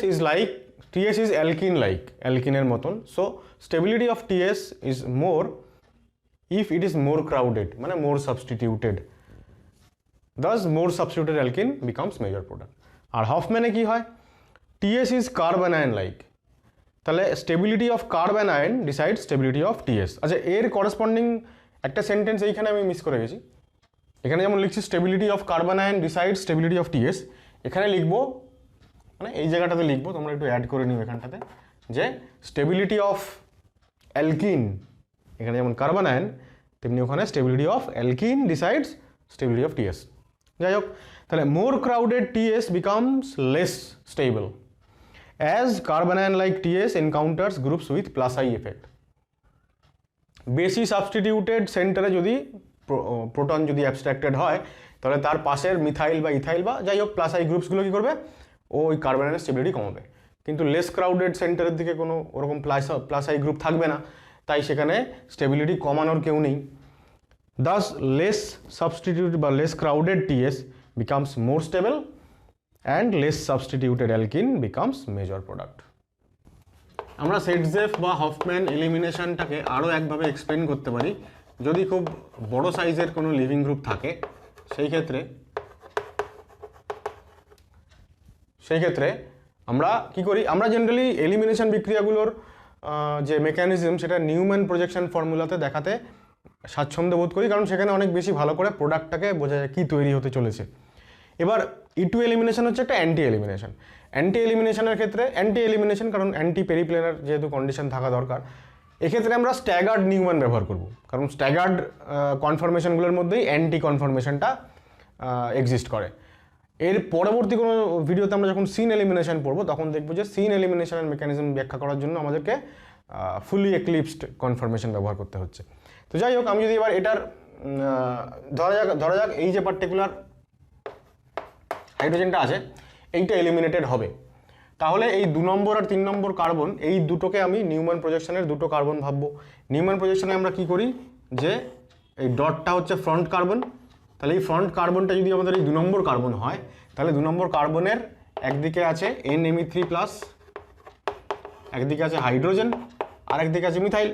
ইজ অ্যালকিনের মতন। So stability of TS is more if it is more crowded, মানে more substituted, thus more substituted alkene becomes major product. আর হফম্যানে কি হয়? TS is carbanion like, তাহলে stability of carbon ion decide stability of TS. আচ্ছা, এর corresponding একটা sentence এইখানে আমি মিস করে গেছি। এখানে যেমন লিখছি stability of carbon ion decide stability of TS, এখানে লিখবো, মানে এই জায়গাটাতে লিখবো, তোমরা একটু অ্যাড করে নিও এখানটাতে, যে স্টেবিলিটি অফ অ্যালকিন, এখানে যেমন কার্বন আয়ন তেমনি ওখানে stability of alkene decides stability of TS. যাই হোক, তাহলে more crowded TS becomes less stable as carbanion like TS encounters groups with plus I effect. বেশি সাবস্টিটিউটেড সেন্টারে যদি প্রোটন যদি অ্যাবস্ট্রাক্টেড হয় তাহলে তার পাশের মিথাইল বা ইথাইল বা যাই হোক প্লাস আই গ্রুপসগুলো কী করবে, ওই কার্বনের স্টেবিলিটি কমাবে। কিন্তু লেস ক্রাউডেড সেন্টারের দিকে কোনো ওরকম প্লাস আই গ্রুপ থাকবে না, তাই সেখানে স্টেবিলিটি কমানোর কেউ নেই। দাস লেস সাবস্টিটিউট বা less crowded TS becomes more stable and less substituted alkene becomes major product. আমরা সেটজেফ বা হফম্যান এলিমিনেশনটাকে আরও একভাবে এক্সপ্লেন করতে পারি। যদি খুব বড় সাইজের কোনো লিভিং গ্রুপ থাকে সেই ক্ষেত্রে আমরা কি করি, আমরা জেনারেলি এলিমিনেশন বিক্রিয়াগুলোর যে মেকানিজম সেটা নিউম্যান প্রজেকশন ফর্মুলাতে দেখাতে স্বাচ্ছন্দ্য বোধ করি, কারণ সেখানে অনেক বেশি ভালো করে প্রোডাক্টটাকে বোঝা যায় কী তৈরি হতে চলেছে। এবার E2 এলিমিনেশন হচ্ছে একটা অ্যান্টি এলিমিনেশন। অ্যান্টি এলিমিনেশনের ক্ষেত্রে অ্যান্টি এলিমিনেশন কারণ অ্যান্টি পেরিপ্লেনার যেহেতু কন্ডিশন থাকা দরকার, এক্ষেত্রে আমরা স্ট্যাগার্ড নিউম্যান ব্যবহার করব, কারণ স্ট্যাগার্ড কনফরমেশনগুলোর মধ্যেই অ্যান্টি কনফরমেশনটা এক্সিস্ট করে। এর পরবর্তী কোনো ভিডিওতে আমরা যখন সিন এলিমিনেশন পড়বো তখন দেখবো যে সিন এলিমিনেশনের মেকানিজম ব্যাখ্যা করার জন্য আমাদেরকে ফুলি এক্লিপসড কনফরমেশন ব্যবহার করতে হচ্ছে। তো যাই হোক, আমি যদি এবার এটার ধরা যাক এই যে পার্টিকুলার হাইড্রোজেনটা আছে এইটা এলিমিনেটেড হবে, তাহলে এই 2 নম্বর আর 3 নম্বর কার্বন এই দুটোকে আমি নিউম্যান প্রজেকশনের দুটো কার্বন ভাববো। নিউম্যান প্রজেকশনে আমরা কি করি যে এই ডটটা হচ্ছে ফ্রন্ট কার্বন, তাহলে এই ফ্রন্ট কার্বনটা যদি আমাদের এই 2 নম্বর কার্বন হয় তাহলে 2 নম্বর কার্বনের একদিকে আছে NMe3+, একদিকে আছে হাইড্রোজেন আর একদিকে আছে মিথাইল,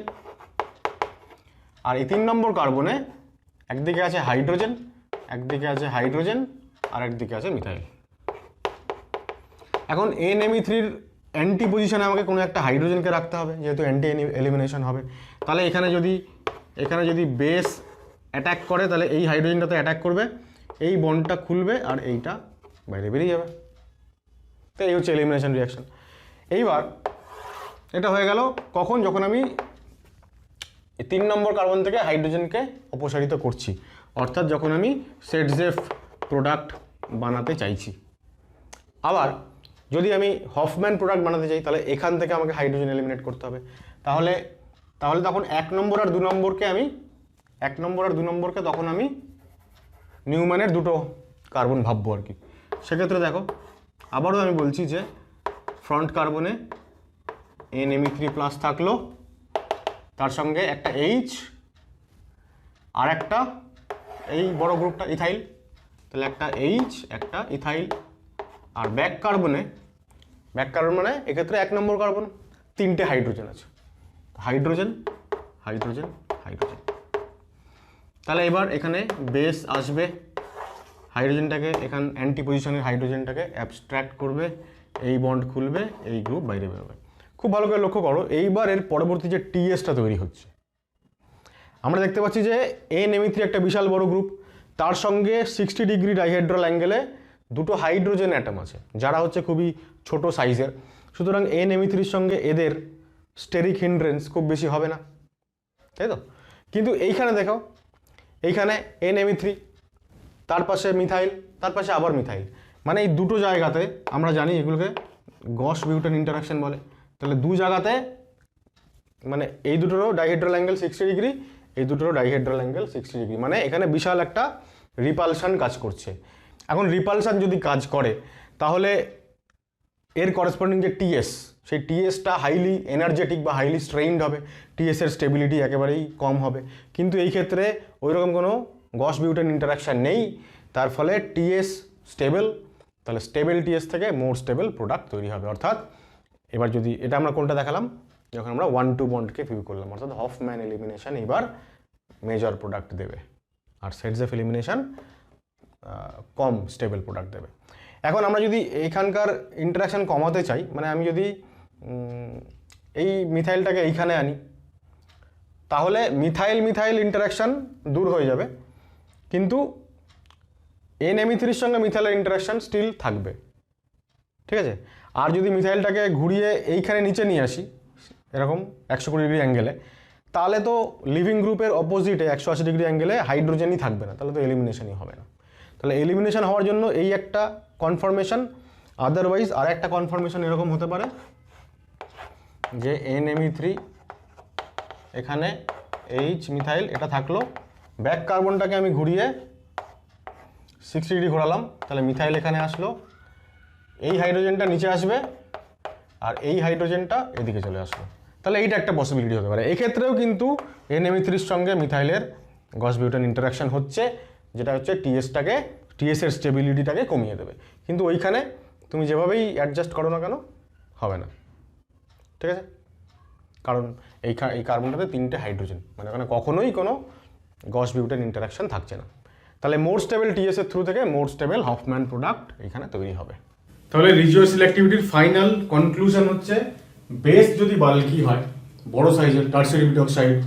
আর এই 3 নম্বর কার্বনে একদিকে আছে হাইড্রোজেন, একদিকে আছে হাইড্রোজেন আর একদিকে আছে মিথাইল। এখন NMe3-র অ্যান্টি পজিশনে আমাকে কোনো একটা হাইড্রোজেনকে রাখতে হবে যেহেতু অ্যান্টি এলিমিনেশন হবে। তাহলে এখানে যদি বেস অ্যাটাক করে তাহলে এই হাইড্রোজেনটাতে অ্যাটাক করবে, এই বন্ডটা খুলবে আর এইটা বাইরে বেরিয়ে যাবে। তো এই হচ্ছে এলিমিনেশন রিয়াকশন। এইবার এটা হয়ে গেল কখন, যখন আমি 3 নম্বর কার্বন থেকে হাইড্রোজেনকে অপসারিত করছি, অর্থাৎ যখন আমি সেটজেফ প্রোডাক্ট বানাতে চাইছি। আবার যদি আমি হফম্যান প্রোডাক্ট বানাতে চাই তাহলে এখান থেকে আমাকে হাইড্রোজেন এলিমিনেট করতে হবে। তাহলে তখন 1 নম্বর আর 2 নম্বরকে তখন আমি নিউম্যানের দুটো কার্বন ভাববো আর কি। সেক্ষেত্রে দেখো আবারও আমি বলছি যে ফ্রন্ট কার্বনে NMe3+ থাকলো, তার সঙ্গে একটা H আর একটা এই বড় গ্রুপটা ইথাইল, তাহলে একটা H একটা ইথাইল। আর ব্যাক কার্বন মানে এক্ষেত্রে 1 নম্বর কার্বন 3টে হাইড্রোজেন আছে, হাইড্রোজেন হাইড্রোজেন হাইড্রোজেন। তাহলে এবার এখানে বেস আসবে, হাইড্রোজেনটাকে এখান অ্যান্টি পজিশনের হাইড্রোজেনটাকে অ্যাবস্ট্র্যাক্ট করবে, এই বন্ড খুলবে, এই গ্রুপ বাইরে বেরোবে। খুব ভালো করে লক্ষ্য করো, এইবার এর পরবর্তী যে টিএসটা তৈরি হচ্ছে আমরা দেখতে পাচ্ছি যে NMe3 একটা বিশাল বড় গ্রুপ, তার সঙ্গে 60 ডিগ্রি ডাইহেড্রাল অ্যাঙ্গেলে দুটো হাইড্রোজেন অ্যাটম আছে যারা হচ্ছে খুবই ছোট সাইজের। সুতরাং NMe3-র সঙ্গে এদের স্টেরিক হিন্ড্রেন্স খুব বেশি হবে না, তাই তো? কিন্তু এইখানে দেখো, এইখানে NMe3, তার পাশে মিথাইল, তার পাশে আবার মিথাইল, মানে এই দুটো জায়গাতে আমরা জানি এগুলোকে গস বিউটেন ইন্টারাকশন বলে। তাহলে দু জায়গাতে মানে এই দুটোরও ডাইহেড্রাল অ্যাঙ্গেল 60 ডিগ্রি, এই দুটোরও ডাইহেড্রাল অ্যাঙ্গেল 60 ডিগ্রি, মানে এখানে বিশাল একটা রিপালশন কাজ করছে। এখন রিপালশন যদি কাজ করে তাহলে এর করেসপন্ডিং যে টিএস, সেই টিএসটা হাইলি এনার্জেটিক বা হাইলি স্ট্রেইনড হবে, টিএসের স্টেবিলিটি একেবারেই কম হবে। কিন্তু এই ক্ষেত্রে ওইরকম কোনো গস বিউটেন ইন্টারাকশান নেই, তার ফলে টিএস স্টেবল, তাহলে স্টেবল টিএস থেকে মোর স্টেবল প্রোডাক্ট তৈরি হবে। অর্থাৎ এবার যদি এটা আমরা কোনটা দেখালাম, যখন আমরা 1-2 বন্ডকে ফিউ করলাম, অর্থাৎ হফম্যান এলিমিনেশন এবার মেজর প্রোডাক্ট দেবে আর সেটজেফ এলিমিনেশন কম স্টেবল প্রোডাক্ট দেবে। এখন আমরা যদি এইখানকার ইন্টারাকশান কমাতে চাই, মানে আমি যদি এই মিথাইলটাকে এইখানে আনি তাহলে মিথাইল ইন্টারাকশান দূর হয়ে যাবে, কিন্তু NMe3-র সঙ্গে মিথাইলের ইন্টারাকশান স্টিল থাকবে, ঠিক আছে? আর যদি মিথাইলটাকে ঘুরিয়ে এইখানে নিচে নিয়ে আসি এরকম 120 ডিগ্রি অ্যাঙ্গেলে, তাহলে তো লিভিং গ্রুপের অপোজিটে 180 ডিগ্রি অ্যাঙ্গেলে হাইড্রোজেনই থাকবে না, তাহলে তো এলিমিনেশনই হবে না। তাহলে এলিমিনেশন হওয়ার জন্য এই একটা কনফরমেশন, আদারওয়াইজ আর একটা কনফরমেশন এরকম হতে পারে যে NMe3 এখানে এইচ মিথাইল এটা থাকলো, ব্যাক কার্বনটাকে আমি ঘুরিয়ে 60 ডিগ্রি ঘোরালাম, তাহলে মিথাইল এখানে আসলো, এই হাইড্রোজেনটা নিচে আসবে আর এই হাইড্রোজেনটা এদিকে চলে আসলো। তাহলে এইটা একটা পসিবিলিটি হতে পারে। এক্ষেত্রেও কিন্তু NMe3 সঙ্গে মিথাইলের গস বিউটেন ইন্টারাকশন হচ্ছে, যেটা হচ্ছে টিএসের স্টেবিলিটিটাকে কমিয়ে দেবে। কিন্তু ওইখানে তুমি যেভাবেই অ্যাডজাস্ট করো না কেন হবে না, ঠিক আছে? কারণ এই কার্বনটাতে 3টে হাইড্রোজেন, মানে ওখানে কখনোই কোনো গস বিউটেন ইন্টারাকশন থাকছে না। তাহলে মোর স্টেবল টিএসের থ্রু থেকে মোর স্টেবল হফম্যান প্রোডাক্ট এখানে তৈরি হবে। তাহলে রিজিও সিলেক্টিভিটির ফাইনাল কনক্লুশন হচ্ছে, বেস যদি বাল্কি হয়, বড় সাইজের টারসিয়ারি বিটক্সাইড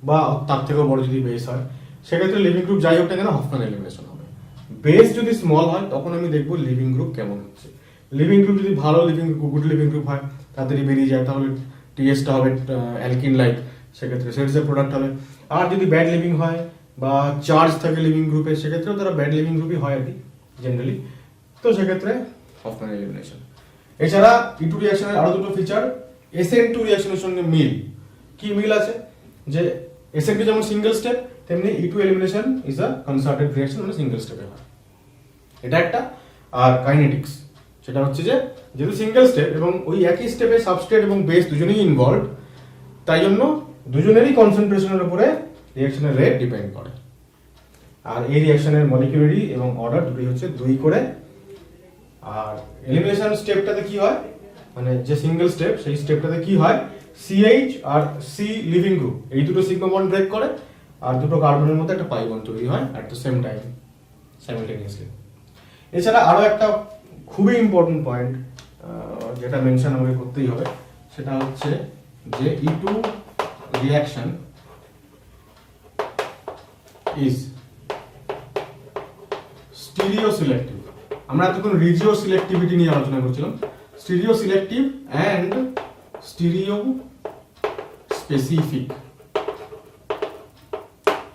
বা তার থেকেও বড় যদি বেস হয়, সেক্ষেত্রে লিভিং গ্রুপ যাই হোক না কেন হফম্যান এলিমিনেশন হবে। বেস যদি স্মল হয় তখন আমি দেখবো লিভিং গ্রুপ কেমন হচ্ছে। লিভিং গ্রুপ যদি ভালো গুড লিভিং গ্রুপ হয়, তাড়াতাড়ি বেরিয়ে যায়, তাহলে টিএসটা হবে অ্যালকিন লাইক, সেক্ষেত্রে সেটসের প্রোডাক্ট হবে। আর যদি ব্যাড লিভিং হয় বা চার্জ থাকে লিভিং গ্রুপে, সেক্ষেত্রেও তারা ব্যাড লিভিং গ্রুপই হয় আর কি জেনারেলি, তো সেক্ষেত্রে হফম্যান এলিমিনেশন। এছাড়া E2 রিঅ্যাকশনের আরো দুটো ফিচার, SN2 রিঅ্যাকশনের সঙ্গে মিল। কি মিল আছে? যে SN2 যেমন সিঙ্গেল স্টেপ, তেমনি E2 elimination is a concerted reaction, মানে সিঙ্গেল স্টেপে হয়, এটা একটা। আর কাইনেটিক্স, সেটা হচ্ছে যে যেহেতু সিঙ্গেল স্টেপ এবং ওই একই স্টেপে সাবস্ট্রেট এবং বেস দুজনেই ইনভলভ, তাই জন্য দুজনেরই কনসেন্ট্রেশনের উপরে রিঅ্যাকশনের রেট ডিপেন্ড করে। আর এই রিঅ্যাকশনের মলিকুলারি এবং অর্ডার দুটোই হচ্ছে 2 করে। আর এলিমিনেশন স্টেপটাতে কি হয়, মানে যে সিঙ্গেল স্টেপ, সেই স্টেপটাতে কি হয়, CH আর C লিভিং গ্রুপ এই দুটো সিগমা বন্ড ব্রেক করে, আর দুটো কার্বনের মধ্যে একটা পাই বন্ড তৈরি হয় at the same time, simultaneously. এছাড়া আরো একটা খুবই ইম্পর্টেন্ট পয়েন্ট যেটা মেনশন আমাকে করতেই হবে, সেটা হচ্ছে যে E2 reaction is stereo selective. আমরা এতক্ষণ রিজিও সিলেক্টিভিটি নিয়ে আলোচনা করছিলাম, stereo selective and stereo specific.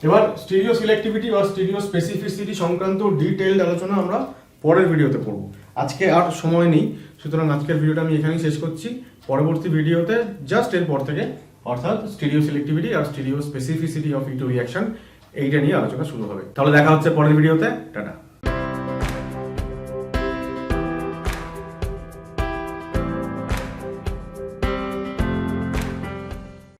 এবার স্টিরিও সিলেক্টিভিটি বা স্টিরিও স্পেসিফিসিটি সংক্রান্ত ডিটেইলড আলোচনা আমরা পরের ভিডিওতে করব। আজকে আর সময় নেই, সুতরাং আজকের ভিডিওটা আমি এখানেই শেষ করছি। পরবর্তী ভিডিওতে জাস্ট এরপর থেকে, অর্থাৎ স্টিরিও সিলেক্টিভিটি আর stereo specificity of E2 reaction, এইটা নিয়ে আলোচনা শুরু হবে। তাহলে দেখা হচ্ছে পরের ভিডিওতে, টাটা।